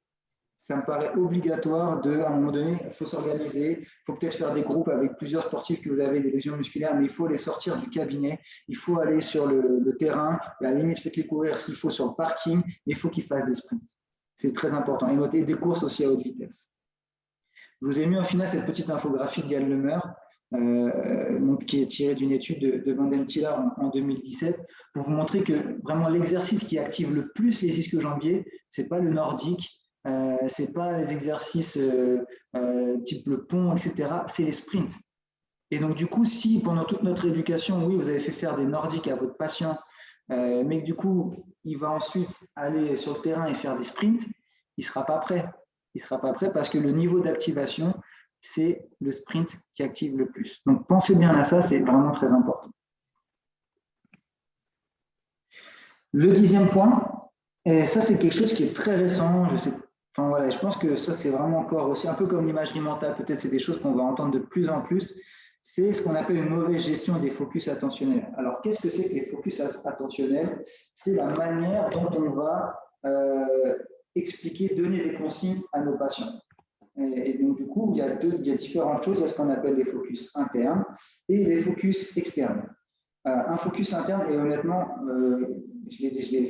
Ça me paraît obligatoire à un moment donné, il faut s'organiser, il faut peut-être faire des groupes avec plusieurs sportifs que vous avez des lésions musculaires, mais il faut les sortir du cabinet, il faut aller sur le terrain, à la limite, faites-les courir s'il faut sur le parking, mais il faut qu'ils fassent des sprints. C'est très important. Et notez des courses aussi à haute vitesse. Je vous ai mis au final cette petite infographie d'Yann Lemeur, qui est tirée d'une étude de Van den Tiller en 2017, pour vous montrer que vraiment l'exercice qui active le plus les ischio-jambiers, ce n'est pas le nordique, ce n'est pas les exercices type le pont, etc., c'est les sprints. Et donc du coup, si pendant toute notre éducation, oui, vous avez fait faire des nordiques à votre patient, mais que du coup, il va ensuite aller sur le terrain et faire des sprints, il ne sera pas prêt. Il ne sera pas prêt parce que le niveau d'activation, c'est le sprint qui active le plus. Donc, pensez bien à ça, c'est vraiment très important. Le 10e point, et ça, c'est quelque chose qui est très récent. Je pense que ça, c'est vraiment encore aussi un peu comme l'imagerie mentale. Peut-être c'est des choses qu'on va entendre de plus en plus. C'est ce qu'on appelle une mauvaise gestion des focus attentionnels. Alors, qu'est-ce que c'est que les focus attentionnels? C'est la manière dont on va expliquer, donner des consignes à nos patients. Et donc, du coup, il y a différentes choses. Il y a ce qu'on appelle les focus internes et les focus externes. Un focus interne, et honnêtement,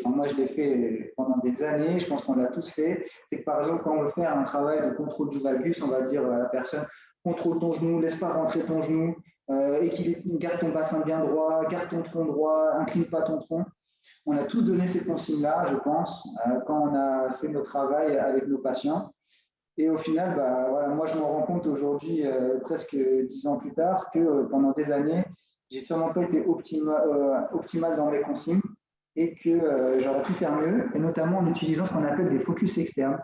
moi je l'ai fait pendant des années, je pense qu'on l'a tous fait, c'est que par exemple, quand on veut faire un travail de contrôle du valgus, on va dire à la personne, contrôle ton genou, laisse pas rentrer ton genou, garde ton bassin bien droit, garde ton tronc droit, incline pas ton tronc. On a tous donné ces consignes-là, je pense, quand on a fait notre travail avec nos patients. Et au final, voilà, moi, je me rends compte aujourd'hui, presque 10 ans plus tard, que pendant des années, j'ai sûrement pas été optimal dans mes consignes et que j'aurais pu faire mieux, et notamment en utilisant ce qu'on appelle des focus externes.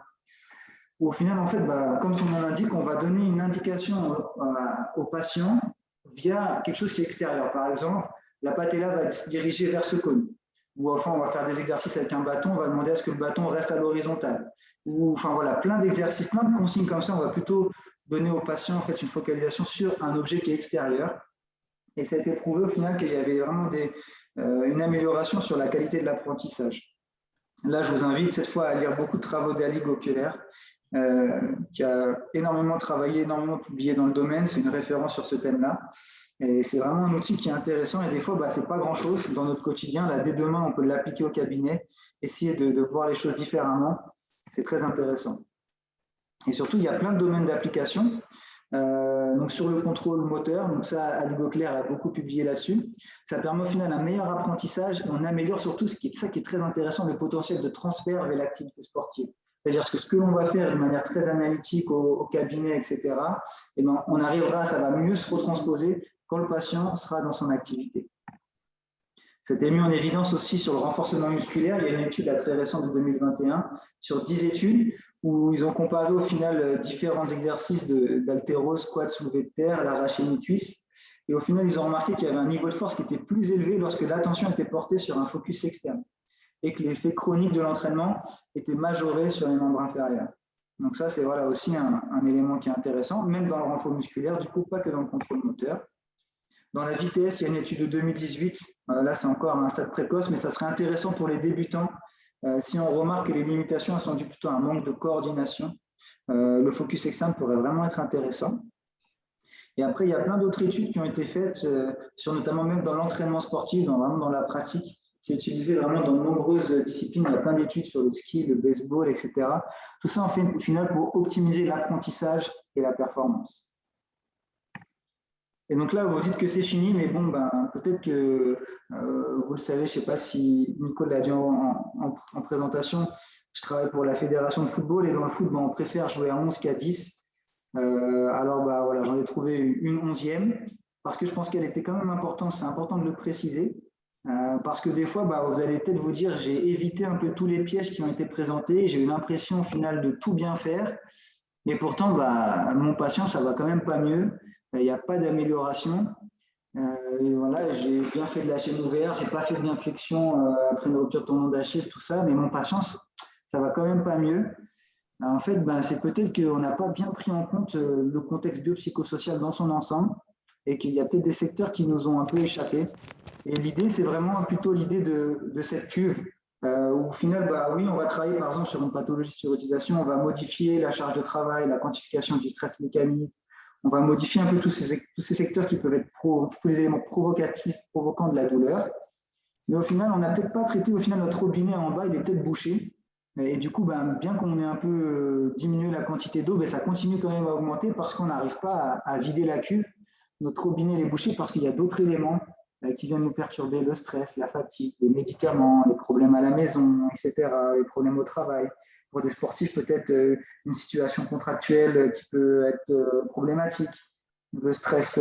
Où au final, en fait, comme son nom l'indique, on va donner une indication au patient via quelque chose qui est extérieur. Par exemple, la patella va se diriger vers ce cône. Ou enfin, on va faire des exercices avec un bâton, on va demander à ce que le bâton reste à l'horizontale. Ou enfin voilà, plein d'exercices, plein de consignes comme ça, on va plutôt donner au patient en fait une focalisation sur un objet qui est extérieur. Et ça a été prouvé au final qu'il y avait vraiment une amélioration sur la qualité de l'apprentissage. Là, je vous invite cette fois à lire beaucoup de travaux d'Ali Gokler, qui a énormément travaillé, énormément publié dans le domaine. C'est une référence sur ce thème-là. Et c'est vraiment un outil qui est intéressant. Et des fois, c'est pas grand-chose dans notre quotidien. Là, dès demain, on peut l'appliquer au cabinet, essayer de voir les choses différemment. C'est très intéressant. Et surtout, il y a plein de domaines d'application. Donc sur le contrôle moteur, donc ça, Ali Gokler a beaucoup publié là-dessus. Ça permet au final un meilleur apprentissage. On améliore surtout ça qui est très intéressant, le potentiel de transfert vers l'activité sportive. C'est-à-dire que ce que l'on va faire de manière très analytique au cabinet, etc., et ben, on arrivera, ça va mieux se retransposer quand le patient sera dans son activité. C'était mis en évidence aussi sur le renforcement musculaire. Il y a une étude là, très récente de 2021 sur 10 études où ils ont comparé au final différents exercices d'haltéro, squat, soulevé de terre, l'arraché mi-cuisse. Et au final, ils ont remarqué qu'il y avait un niveau de force qui était plus élevé lorsque l'attention était portée sur un focus externe et que l'effet chronique de l'entraînement était majoré sur les membres inférieurs. Donc ça, c'est voilà, aussi un élément qui est intéressant, même dans le renfort musculaire, du coup, pas que dans le contrôle moteur. Dans la vitesse, il y a une étude de 2018. Là, c'est encore un stade précoce, mais ça serait intéressant pour les débutants. Si on remarque que les limitations sont dues plutôt à un manque de coordination, le focus externe pourrait vraiment être intéressant. Et après, il y a plein d'autres études qui ont été faites sur notamment même dans l'entraînement sportif, vraiment dans la pratique. C'est utilisé vraiment dans de nombreuses disciplines. Il y a plein d'études sur le ski, le baseball, etc. Tout ça, en fait, au final, pour optimiser l'apprentissage et la performance. Et donc là, vous dites que c'est fini, mais bon, peut-être que vous le savez, je ne sais pas si Nicole l'a dit en présentation, je travaille pour la fédération de football et dans le foot, on préfère jouer à 11 qu'à 10. Alors, voilà, j'en ai trouvé une 11e parce que je pense qu'elle était quand même importante, c'est important de le préciser. Parce que des fois, vous allez peut-être vous dire, j'ai évité un peu tous les pièges qui ont été présentés, j'ai eu l'impression au final de tout bien faire, et pourtant, mon patient, ça va quand même pas mieux. Il n'y a pas d'amélioration. Voilà, j'ai bien fait de la chaîne ouverte, j'ai pas fait d'inflexion après une rupture de tendon d'Achille, tout ça, mais mon patient, ça va quand même pas mieux. Alors, en fait, c'est peut-être qu'on n'a pas bien pris en compte le contexte biopsychosocial dans son ensemble et qu'il y a peut-être des secteurs qui nous ont un peu échappé. Et l'idée, c'est vraiment plutôt l'idée de cette cuve où au final, oui, on va travailler par exemple sur une pathologie de surutilisation, on va modifier la charge de travail, la quantification du stress mécanique, on va modifier un peu tous ces secteurs qui peuvent être tous les éléments provocatifs, provoquant de la douleur. Mais au final, on n'a peut-être pas traité au final notre robinet en bas, il est peut-être bouché. Et du coup, bien qu'on ait un peu diminué la quantité d'eau, ça continue quand même à augmenter parce qu'on n'arrive pas à vider la cuve. Notre robinet est bouché parce qu'il y a d'autres éléments qui viennent nous perturber, le stress, la fatigue, les médicaments, les problèmes à la maison, etc., les problèmes au travail. Pour des sportifs, peut-être une situation contractuelle qui peut être problématique, le stress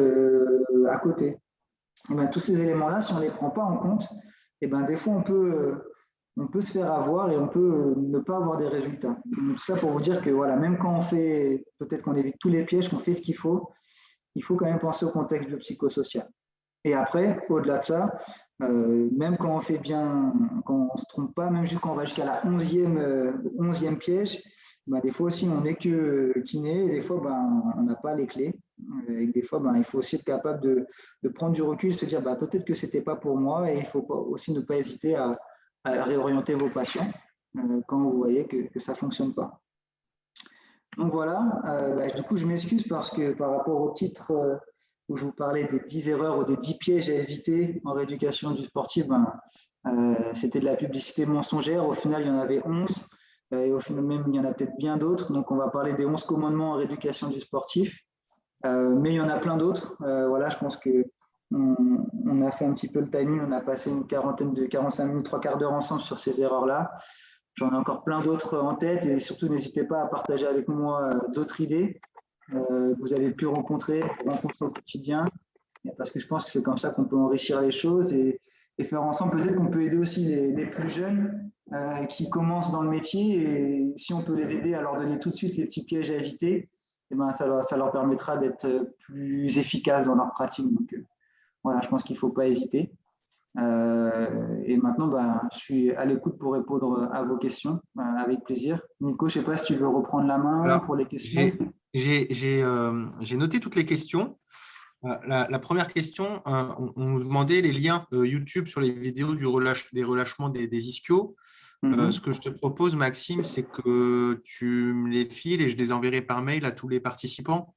à côté. Et tous ces éléments-là, si on ne les prend pas en compte, des fois, on peut se faire avoir et on peut ne pas avoir des résultats. Donc, tout ça pour vous dire que voilà, même quand on fait, peut-être qu'on évite tous les pièges, qu'on fait ce qu'il faut quand même penser au contexte psychosocial. Et après, au-delà de ça, même quand on fait bien, quand on ne se trompe pas, même quand on va jusqu'à la 11e piège, des fois aussi on n'est que kiné, et des fois on n'a pas les clés. Et des fois, il faut aussi être capable de prendre du recul, se dire peut-être que ce n'était pas pour moi, et il faut aussi ne pas hésiter à réorienter vos patients. quand vous voyez que ça ne fonctionne pas. Donc voilà, du coup, je m'excuse parce que par rapport au titre où je vous parlais des 10 erreurs ou des 10 pièges à éviter en rééducation du sportif, c'était de la publicité mensongère. Au final, il y en avait 11. Et au final, même, il y en a peut-être bien d'autres. Donc, on va parler des 11 commandements en rééducation du sportif. Mais il y en a plein d'autres. Voilà, je pense qu'on a fait un petit peu le timing. On a passé une quarantaine de 45 minutes, trois quarts d'heure ensemble sur ces erreurs-là. J'en ai encore plein d'autres en tête et surtout, n'hésitez pas à partager avec moi d'autres idées que vous avez pu rencontrer au quotidien, parce que je pense que c'est comme ça qu'on peut enrichir les choses et faire ensemble. Peut-être qu'on peut aider aussi les plus jeunes qui commencent dans le métier et si on peut les aider à leur donner tout de suite les petits pièges à éviter, et ça leur permettra d'être plus efficaces dans leur pratique. Donc voilà, je pense qu'il ne faut pas hésiter. Et maintenant, je suis à l'écoute pour répondre à vos questions avec plaisir. Nico, je ne sais pas si tu veux reprendre la main pour les questions. J'ai noté toutes les questions. La première question, on nous demandait les liens YouTube sur les vidéos des relâchements des ischios. Ce que je te propose, Maxime, c'est que tu me les files et je les enverrai par mail à tous les participants.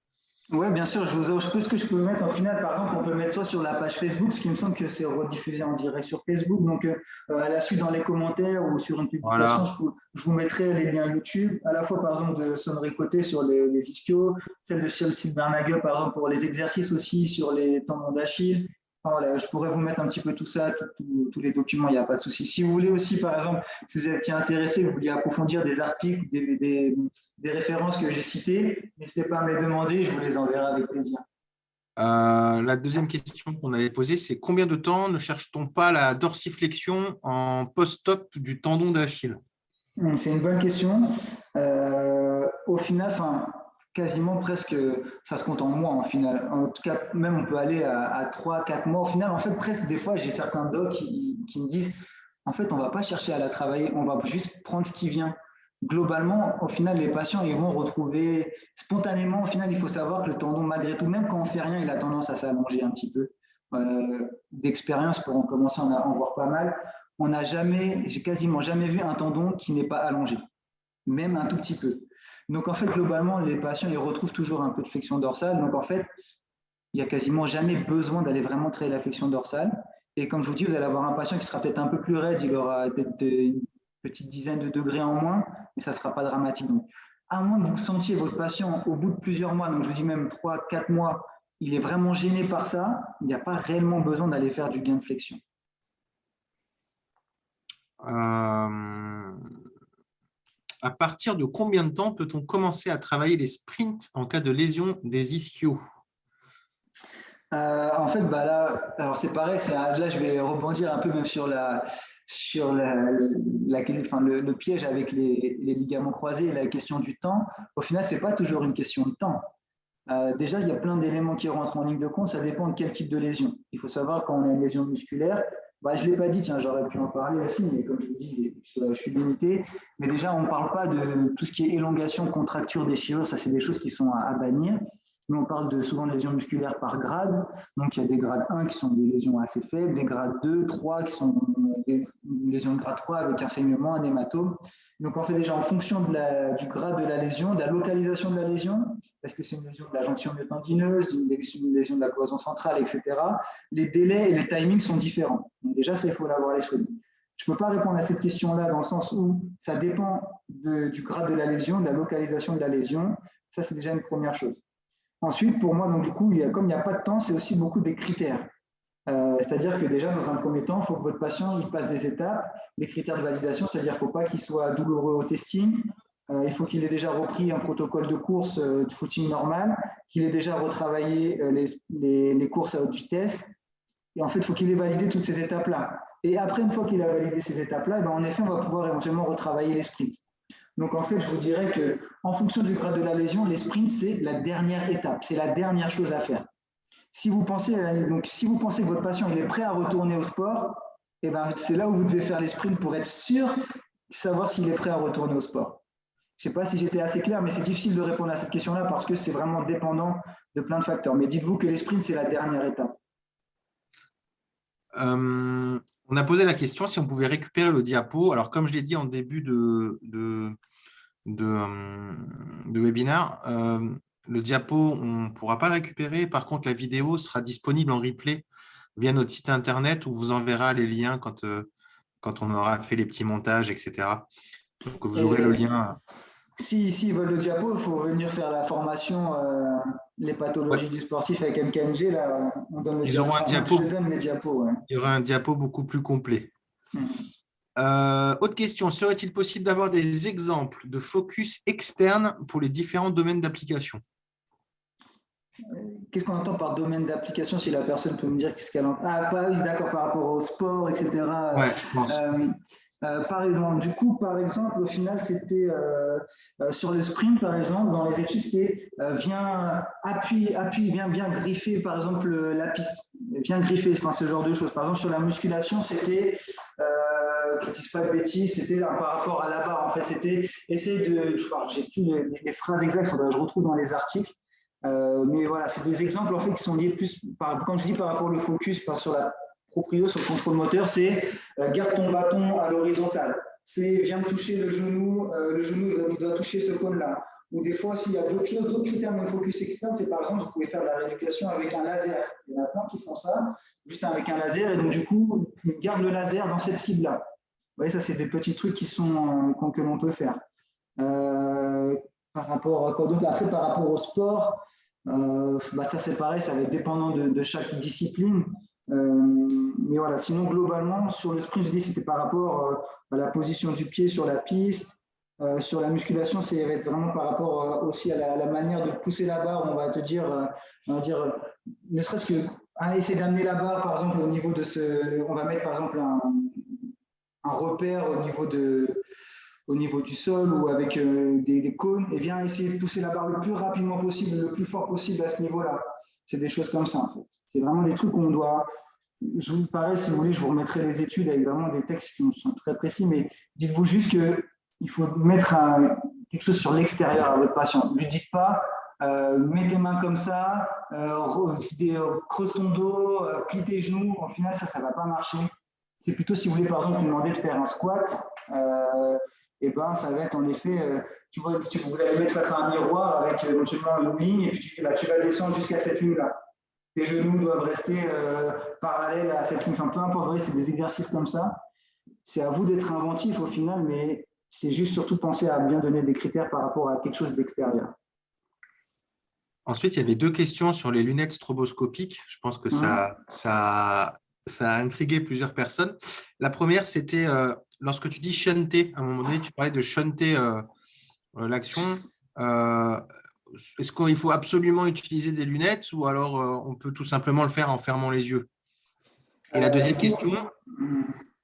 Oui, bien sûr, je vous ce que je peux mettre en final, par exemple, on peut mettre soit sur la page Facebook, ce qui me semble que c'est rediffusé en direct sur Facebook. Donc, à la suite, dans les commentaires ou sur une publication, voilà. Je vous mettrai les liens YouTube, à la fois, par exemple, de Sonnerie Côté sur les ischios, celle de sur le site Bernagel, par exemple, pour les exercices aussi sur les tendons d'Achille. Enfin, voilà, je pourrais vous mettre un petit peu tout ça, tous les documents, il n'y a pas de souci. Si vous voulez aussi, par exemple, si vous étiez intéressé, vous vouliez approfondir des articles, des références que j'ai citées, n'hésitez pas à me les demander, je vous les enverrai avec plaisir. La deuxième question qu'on avait posée, c'est combien de temps ne cherche-t-on pas la dorsiflexion en post-op du tendon d'Achille? C'est une bonne question. Au final, quasiment presque, ça se compte en mois en final. En tout cas, même on peut aller à 3-4 mois. Au final, en fait, presque des fois, j'ai certains docs qui me disent, en fait, on ne va pas chercher à la travailler, on va juste prendre ce qui vient. Globalement, au final, les patients, ils vont retrouver spontanément, au final, il faut savoir que le tendon, malgré tout, même quand on ne fait rien, il a tendance à s'allonger un petit peu. D'expérience, pour en commencer à en voir pas mal, j'ai quasiment jamais vu un tendon qui n'est pas allongé, même un tout petit peu. Donc, en fait, globalement, les patients, ils retrouvent toujours un peu de flexion dorsale. Donc, en fait, il n'y a quasiment jamais besoin d'aller vraiment travailler la flexion dorsale. Et comme je vous dis, vous allez avoir un patient qui sera peut-être un peu plus raide, il aura peut-être une petite dizaine de degrés en moins, mais ça ne sera pas dramatique. Donc, à moins que vous sentiez votre patient au bout de plusieurs mois, donc je vous dis même 3-4 mois, il est vraiment gêné par ça, il n'y a pas réellement besoin d'aller faire du gain de flexion. À partir de combien de temps peut-on commencer à travailler les sprints en cas de lésion des ischios? En fait, là, alors c'est pareil, là je vais rebondir un peu même sur le piège avec les ligaments croisés et la question du temps. Au final, ce n'est pas toujours une question de temps. Déjà, il y a plein d'éléments qui rentrent en ligne de compte, ça dépend de quel type de lésion. Il faut savoir quand on a une lésion musculaire, je ne l'ai pas dit, tiens, j'aurais pu en parler aussi, mais comme je vous dis, je suis limité. Mais déjà, on ne parle pas de tout ce qui est élongation, contracture, déchirure, ça c'est des choses qui sont à bannir. Mais on parle souvent de lésions musculaires par grade. Donc, il y a des grades 1 qui sont des lésions assez faibles, des grades 2, 3 qui sont des lésions de grade 3 avec un saignement, un hématome. Donc, en fait, déjà, en fonction du grade de la lésion, de la localisation de la lésion, est-ce que c'est une lésion de la jonction myotendineuse, une lésion de la cloison centrale, etc., les délais et les timings sont différents. Donc, déjà, ça, il faut l'avoir à l'esprit. Je ne peux pas répondre à cette question-là dans le sens où ça dépend du grade de la lésion, de la localisation de la lésion. Ça, c'est déjà une première chose. Ensuite, pour moi, donc, du coup, comme il n'y a pas de temps, c'est aussi beaucoup des critères. C'est-à-dire que déjà, dans un premier temps, il faut que votre patient il passe des étapes, des critères de validation, c'est-à-dire qu'il ne faut pas qu'il soit douloureux au testing, il faut qu'il ait déjà repris un protocole de course de footing normal, qu'il ait déjà retravaillé les courses à haute vitesse, et en fait, il faut qu'il ait validé toutes ces étapes-là. Et après, une fois qu'il a validé ces étapes-là, en effet, on va pouvoir éventuellement retravailler les sprints. Donc, en fait, je vous dirais qu'en fonction du grade de la lésion, les sprints, c'est la dernière étape, c'est la dernière chose à faire. Si vous pensez que votre patient il est prêt à retourner au sport, c'est là où vous devez faire les sprints pour être sûr de savoir s'il est prêt à retourner au sport. Je ne sais pas si j'étais assez clair, mais c'est difficile de répondre à cette question-là parce que c'est vraiment dépendant de plein de facteurs. Mais dites-vous que les sprints, c'est la dernière étape. On On a posé la question si on pouvait récupérer le diapo. Alors, comme je l'ai dit en début de webinaire, le diapo, on ne pourra pas le récupérer. Par contre, la vidéo sera disponible en replay via notre site internet où vous enverra les liens quand on aura fait les petits montages, etc. Donc, vous aurez le lien. S'ils veulent le diapo, il faut venir faire la formation les pathologies du sportif avec MKMG. Là, on donne le Ils diapo. auront un diapo. Je te donne les diapos. Ouais. Il y aura un diapo beaucoup plus complet. Autre question, serait-il possible d'avoir des exemples de focus externes pour les différents domaines d'application? Qu'est-ce qu'on entend par domaine d'application, si la personne peut me dire qu'est-ce qu'elle entend? Ah, oui, d'accord, par rapport au sport, etc. Ouais, je pense. Par exemple, par exemple, au final, c'était sur le sprint, par exemple, dans les études, c'était viens, appuie, viens bien griffer, par exemple, la piste, viens griffer, enfin, ce genre de choses. Par exemple, sur la musculation, c'était, que je ne dise pas de bêtises, c'était par rapport à la barre, en fait, c'était essayer de, j'ai plus les phrases exactes, il faudrait que je retrouve dans les articles. Mais voilà, c'est des exemples en fait qui sont liés plus, quand je dis par rapport au focus sur la proprio, sur le contrôle moteur, c'est garde ton bâton à l'horizontale. C'est viens me toucher le genou il doit toucher ce cône-là. Ou des fois, s'il y a d'autres choses, d'autres critères de focus externe, c'est par exemple, vous pouvez faire de la rééducation avec un laser. Il y en a plein qui font ça, juste avec un laser, et donc du coup, garde le laser dans cette cible-là. Vous voyez, ça, c'est des petits trucs que l'on peut faire. Par rapport à quoi d'autre? Après, par rapport au sport, ça c'est pareil, ça va être dépendant de chaque discipline. Mais voilà, sinon globalement, sur le sprint, je dis c'était par rapport à la position du pied sur la piste. Sur la musculation, c'est vraiment par rapport aussi à la manière de pousser la barre. On va dire, ne serait-ce que essayer d'amener la barre, par exemple, au niveau de on va mettre par exemple un repère au niveau du sol ou avec des cônes, et bien essayer de pousser la barre le plus rapidement possible, le plus fort possible à ce niveau-là. C'est des choses comme ça, en fait. C'est vraiment des trucs qu'on doit... Je vous pareil, si vous voulez, je vous remettrai les études avec vraiment des textes qui sont très précis, mais dites-vous juste qu'il faut mettre quelque chose sur l'extérieur à votre patient. Ne lui dites pas, mets tes mains comme ça, creuse ton dos, plie tes genoux. Au final, ça ne va pas marcher. C'est plutôt, si vous voulez, par exemple, lui demander de faire un squat, et ben, ça va être en effet, vous allez mettre face à un miroir avec éventuellement une ligne, et puis tu vas descendre jusqu'à cette ligne-là. Tes genoux doivent rester parallèles à cette ligne. Enfin, peu importe, c'est des exercices comme ça. C'est à vous d'être inventif au final, mais c'est juste surtout penser à bien donner des critères par rapport à quelque chose d'extérieur. Ensuite, il y avait deux questions sur les lunettes stroboscopiques. Je pense que ça a intrigué plusieurs personnes. La première, c'était lorsque tu dis shunter, à un moment donné, tu parlais de shunter l'action. Est-ce qu'il faut absolument utiliser des lunettes ou alors on peut tout simplement le faire en fermant les yeux? Et la deuxième question,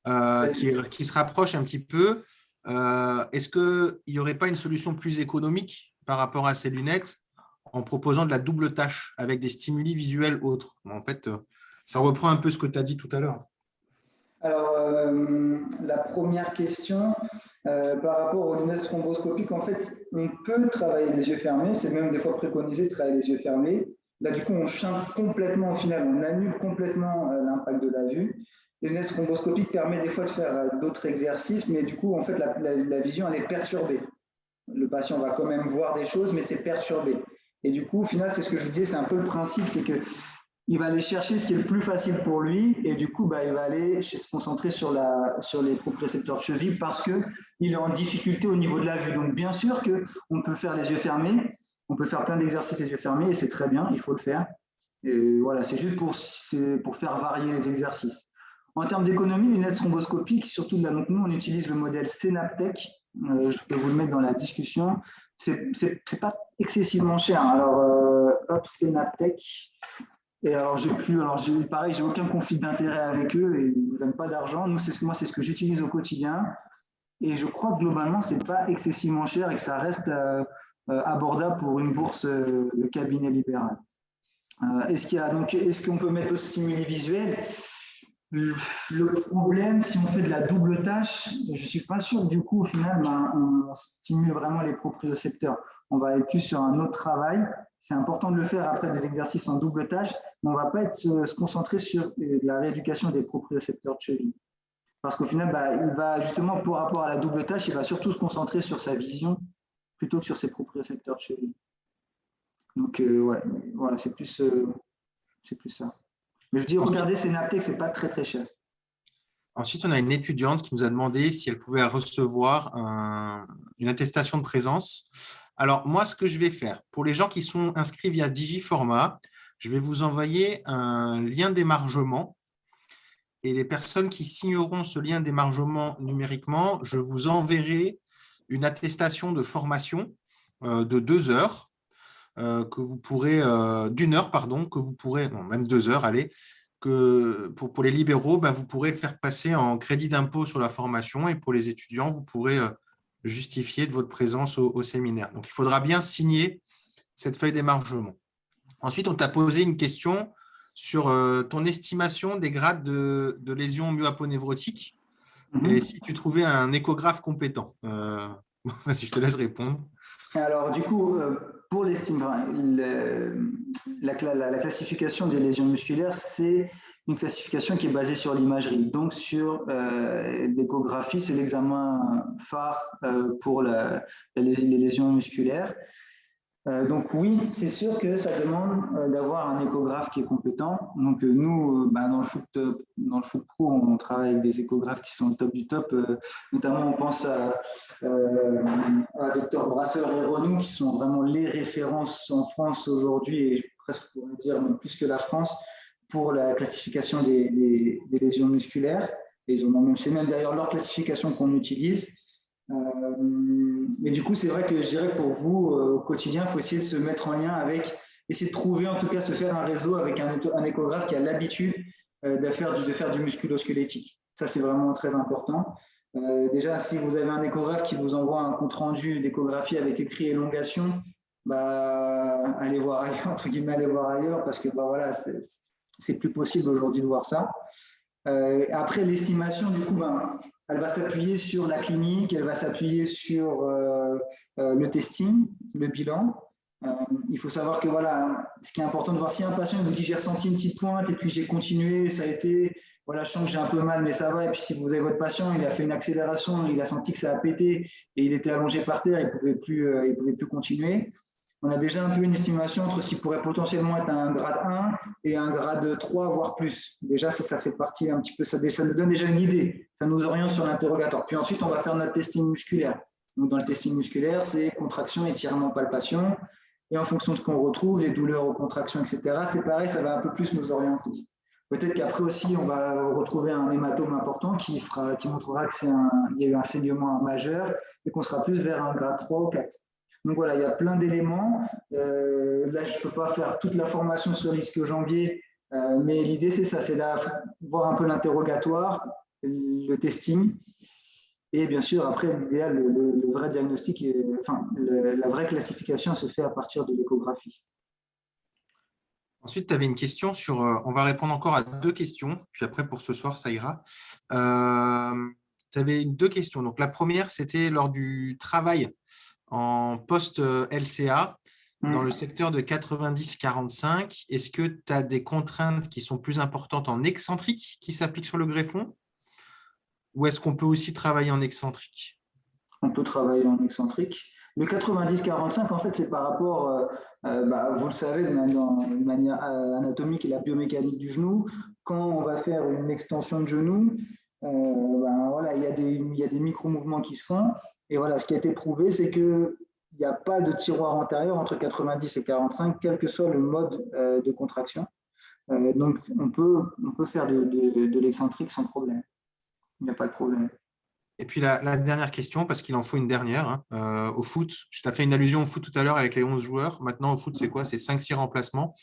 qui se rapproche un petit peu, est-ce qu'il n'y aurait pas une solution plus économique par rapport à ces lunettes en proposant de la double tâche avec des stimuli visuels autres? En fait, ça reprend un peu ce que tu as dit tout à l'heure. Alors, la première question, par rapport aux lunettes thromboscopiques, en fait, on peut travailler les yeux fermés, c'est même des fois préconisé de travailler les yeux fermés. Là, du coup, on chante complètement, au final, on annule complètement l'impact de la vue. Les lunettes thromboscopiques permettent des fois de faire d'autres exercices, mais du coup, en fait, la vision, elle est perturbée. Le patient va quand même voir des choses, mais c'est perturbé. Et du coup, au final, c'est ce que je vous disais, c'est un peu le principe, c'est que il va aller chercher ce qui est le plus facile pour lui et du coup, il va aller se concentrer sur les propriocepteurs de cheville parce qu'il est en difficulté au niveau de la vue. Donc, bien sûr qu'on peut faire les yeux fermés, on peut faire plein d'exercices les yeux fermés et c'est très bien, il faut le faire. Et voilà, c'est juste pour faire varier les exercices. En termes d'économie, les lunettes thromboscopiques, surtout là, donc nous, on utilise le modèle Synaptech. Je peux vous le mettre dans la discussion. C'est pas excessivement cher. Alors, hop, Synaptech. Et alors, pareil, j'ai aucun conflit d'intérêt avec eux et ils ne me donnent pas d'argent. Nous, c'est ce que j'utilise au quotidien. Et je crois que globalement, ce n'est pas excessivement cher et que ça reste abordable pour une bourse de cabinet libéral. Est-ce qu'on peut mettre au stimuli visuel? Le problème, si on fait de la double tâche, je ne suis pas sûr que du coup, au final, on stimule vraiment les propriocepteurs. On va être plus sur un autre travail. C'est important de le faire après des exercices en double tâche, mais on ne va pas se concentrer sur la rééducation des propriocepteurs de cheville. Parce qu'au final, il va justement, par rapport à la double tâche, il va surtout se concentrer sur sa vision plutôt que sur ses propriocepteurs de cheville. Donc, ouais, voilà, c'est plus ça. Mais je dis, regardez Synaptech, c'est pas très très cher. Ensuite, on a une étudiante qui nous a demandé si elle pouvait recevoir une attestation de présence. Alors, moi, ce que je vais faire, pour les gens qui sont inscrits via Digiformat, je vais vous envoyer un lien d'émargement. Et les personnes qui signeront ce lien d'émargement numériquement, je vous enverrai une attestation de formation de 2 heures, que vous pourrez, d'une heure, pardon, que vous pourrez, non, même 2 heures, allez, que pour les libéraux, vous pourrez le faire passer en crédit d'impôt sur la formation et pour les étudiants, vous pourrez justifier de votre présence au séminaire. Donc, il faudra bien signer cette feuille d'émargement. Ensuite, on t'a posé une question sur ton estimation des grades de lésions myoaponevrotiques et si tu trouvais un échographe compétent. Si je te laisse répondre. Alors, du coup, pour la classification des lésions musculaires, c'est une classification qui est basée sur l'imagerie. Donc, sur l'échographie, c'est l'examen phare pour les lésions musculaires. Donc oui, c'est sûr que ça demande d'avoir un échographe qui est compétent. Donc nous, dans le foot pro, on travaille avec des échographes qui sont au top du top. Notamment, on pense à Dr Brasseur et Renou, qui sont vraiment les références en France aujourd'hui, et presque pour dire même plus que la France, pour la classification des lésions musculaires. Et c'est même d'ailleurs leur classification qu'on utilise. Mais du coup, c'est vrai que je dirais que pour vous, au quotidien, il faut essayer de se mettre en lien avec, essayer de trouver, en tout cas, se faire un réseau avec un échographe qui a l'habitude de faire du musculo-squelettique. Ça, c'est vraiment très important. Déjà, si vous avez un échographe qui vous envoie un compte-rendu d'échographie avec écrit élongation, allez voir ailleurs, entre guillemets, allez voir ailleurs, parce que voilà, c'est plus possible aujourd'hui de voir ça. Après, l'estimation, du coup, elle va s'appuyer sur la clinique, elle va s'appuyer sur le testing, le bilan. Il faut savoir que voilà, ce qui est important de voir, si un patient vous dit j'ai ressenti une petite pointe et puis j'ai continué, ça a été, voilà, je sens que j'ai un peu mal, mais ça va. Et puis si vous avez votre patient, il a fait une accélération, il a senti que ça a pété et il était allongé par terre, il pouvait plus continuer. On a déjà un peu une estimation entre ce qui pourrait potentiellement être un grade 1 et un grade 3, voire plus. Déjà, ça fait partie un petit peu, ça nous donne déjà une idée, ça nous oriente sur l'interrogatoire. Puis ensuite, on va faire notre testing musculaire. Donc, dans le testing musculaire, c'est contraction, étirement, palpation. Et en fonction de ce qu'on retrouve, les douleurs aux contractions, etc., c'est pareil, ça va un peu plus nous orienter. Peut-être qu'après aussi, on va retrouver un hématome important qui montrera qu'il y a eu un saignement majeur et qu'on sera plus vers un grade 3 ou 4. Donc voilà, il y a plein d'éléments. Là, je ne peux pas faire toute la formation sur l'ischio-jambier, mais l'idée, c'est ça, c'est de voir un peu l'interrogatoire, le testing, et bien sûr, après, l'idéal, le vrai diagnostic, la vraie classification se fait à partir de l'échographie. Ensuite, tu avais une question sur… on va répondre encore à 2 questions, puis après, pour ce soir, ça ira. Tu avais 2 questions. Donc, la première, c'était lors du travail en post-LCA, dans le secteur de 90-45, est-ce que tu as des contraintes qui sont plus importantes en excentrique qui s'appliquent sur le greffon ou est-ce qu'on peut aussi travailler en excentrique? On peut travailler en excentrique. Le 90-45, en fait, c'est par rapport, vous le savez, de manière anatomique et la biomécanique du genou. Quand on va faire une extension de genou, voilà, il y a des micro-mouvements qui se font. Et voilà, ce qui a été prouvé, c'est qu'il n'y a pas de tiroir antérieur entre 90 et 45, quel que soit le mode de contraction. Donc, on peut faire de l'excentrique sans problème. Il n'y a pas de problème. Et puis, la dernière question, parce qu'il en faut une dernière. Au foot, je t'ai fait une allusion au foot tout à l'heure avec les 11 joueurs. Maintenant, au foot, c'est quoi? C'est 5-6 remplacements.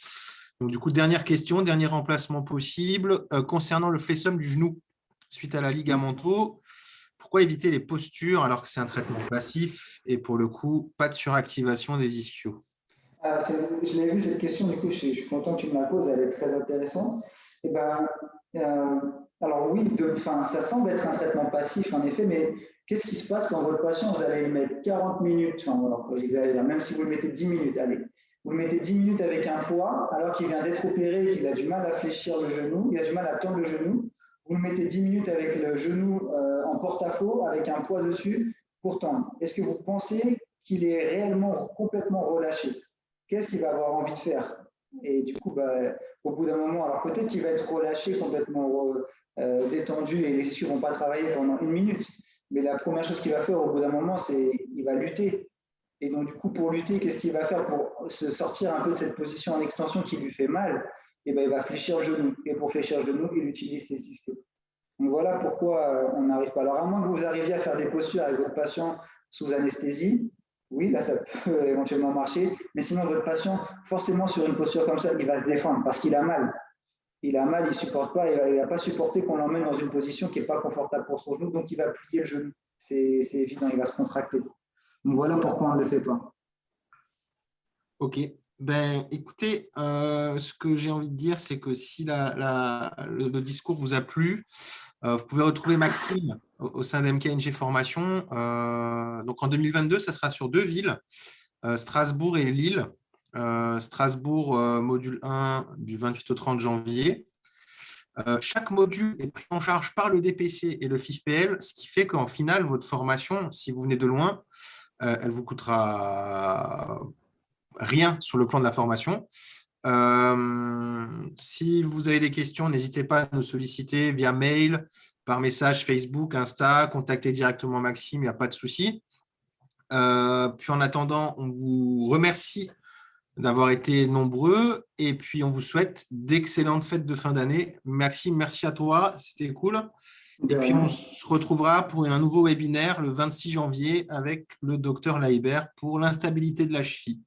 Donc, du coup, dernière question, dernier remplacement possible. Concernant le flexum du genou, suite à la ligamentose, pourquoi éviter les postures alors que c'est un traitement passif et pour le coup, pas de suractivation des ischios? Je l'ai vu cette question, du coup, je suis content que tu me la poses, elle est très intéressante. Et alors oui, ça semble être un traitement passif en effet, mais qu'est-ce qui se passe quand votre patient, vous allez le mettre 40 minutes, même si vous le mettez 10 minutes, allez, vous le mettez 10 minutes avec un poids, alors qu'il vient d'être opéré, qu'il a du mal à fléchir le genou, il a du mal à tendre le genou, vous le mettez 10 minutes avec le genou en porte-à-faux, avec un poids dessus pour tendre. Est-ce que vous pensez qu'il est réellement complètement relâché? Qu'est-ce qu'il va avoir envie de faire? Et du coup, au bout d'un moment, alors peut-être qu'il va être relâché, complètement détendu et les ischios ne vont pas travailler pendant 1 minute. Mais la première chose qu'il va faire au bout d'un moment, c'est qu'il va lutter. Et donc, du coup, pour lutter, qu'est-ce qu'il va faire pour se sortir un peu de cette position en extension qui lui fait mal? Et il va fléchir le genou. Et pour fléchir le genou, il utilise ses ischios. Donc voilà pourquoi on n'arrive pas. Alors, à moins que vous arriviez à faire des postures avec votre patient sous anesthésie, oui, là, ça peut éventuellement marcher. Mais sinon, votre patient, forcément, sur une posture comme ça, il va se défendre parce qu'il a mal. Il a mal, il ne supporte pas, il ne va pas supporter qu'on l'emmène dans une position qui n'est pas confortable pour son genou, donc il va plier le genou. C'est évident, il va se contracter. Donc voilà pourquoi on ne le fait pas. Ok. Ben, écoutez, ce que j'ai envie de dire, c'est que si le discours vous a plu, vous pouvez retrouver Maxime au sein d'MKNG Formation. Donc en 2022, ça sera sur 2 villes, Strasbourg et Lille. Strasbourg, module 1 du 28 au 30 janvier. Chaque module est pris en charge par le DPC et le FIFPL, ce qui fait qu'en finale, votre formation, si vous venez de loin, elle vous coûtera rien sur le plan de la formation. Si vous avez des questions, n'hésitez pas à nous solliciter via mail, par message Facebook, Insta, contactez directement Maxime, il n'y a pas de souci. Puis en attendant, on vous remercie d'avoir été nombreux et puis on vous souhaite d'excellentes fêtes de fin d'année. Maxime, merci à toi, c'était cool. Et puis on se retrouvera pour un nouveau webinaire le 26 janvier avec le docteur Laibert pour l'instabilité de la cheville.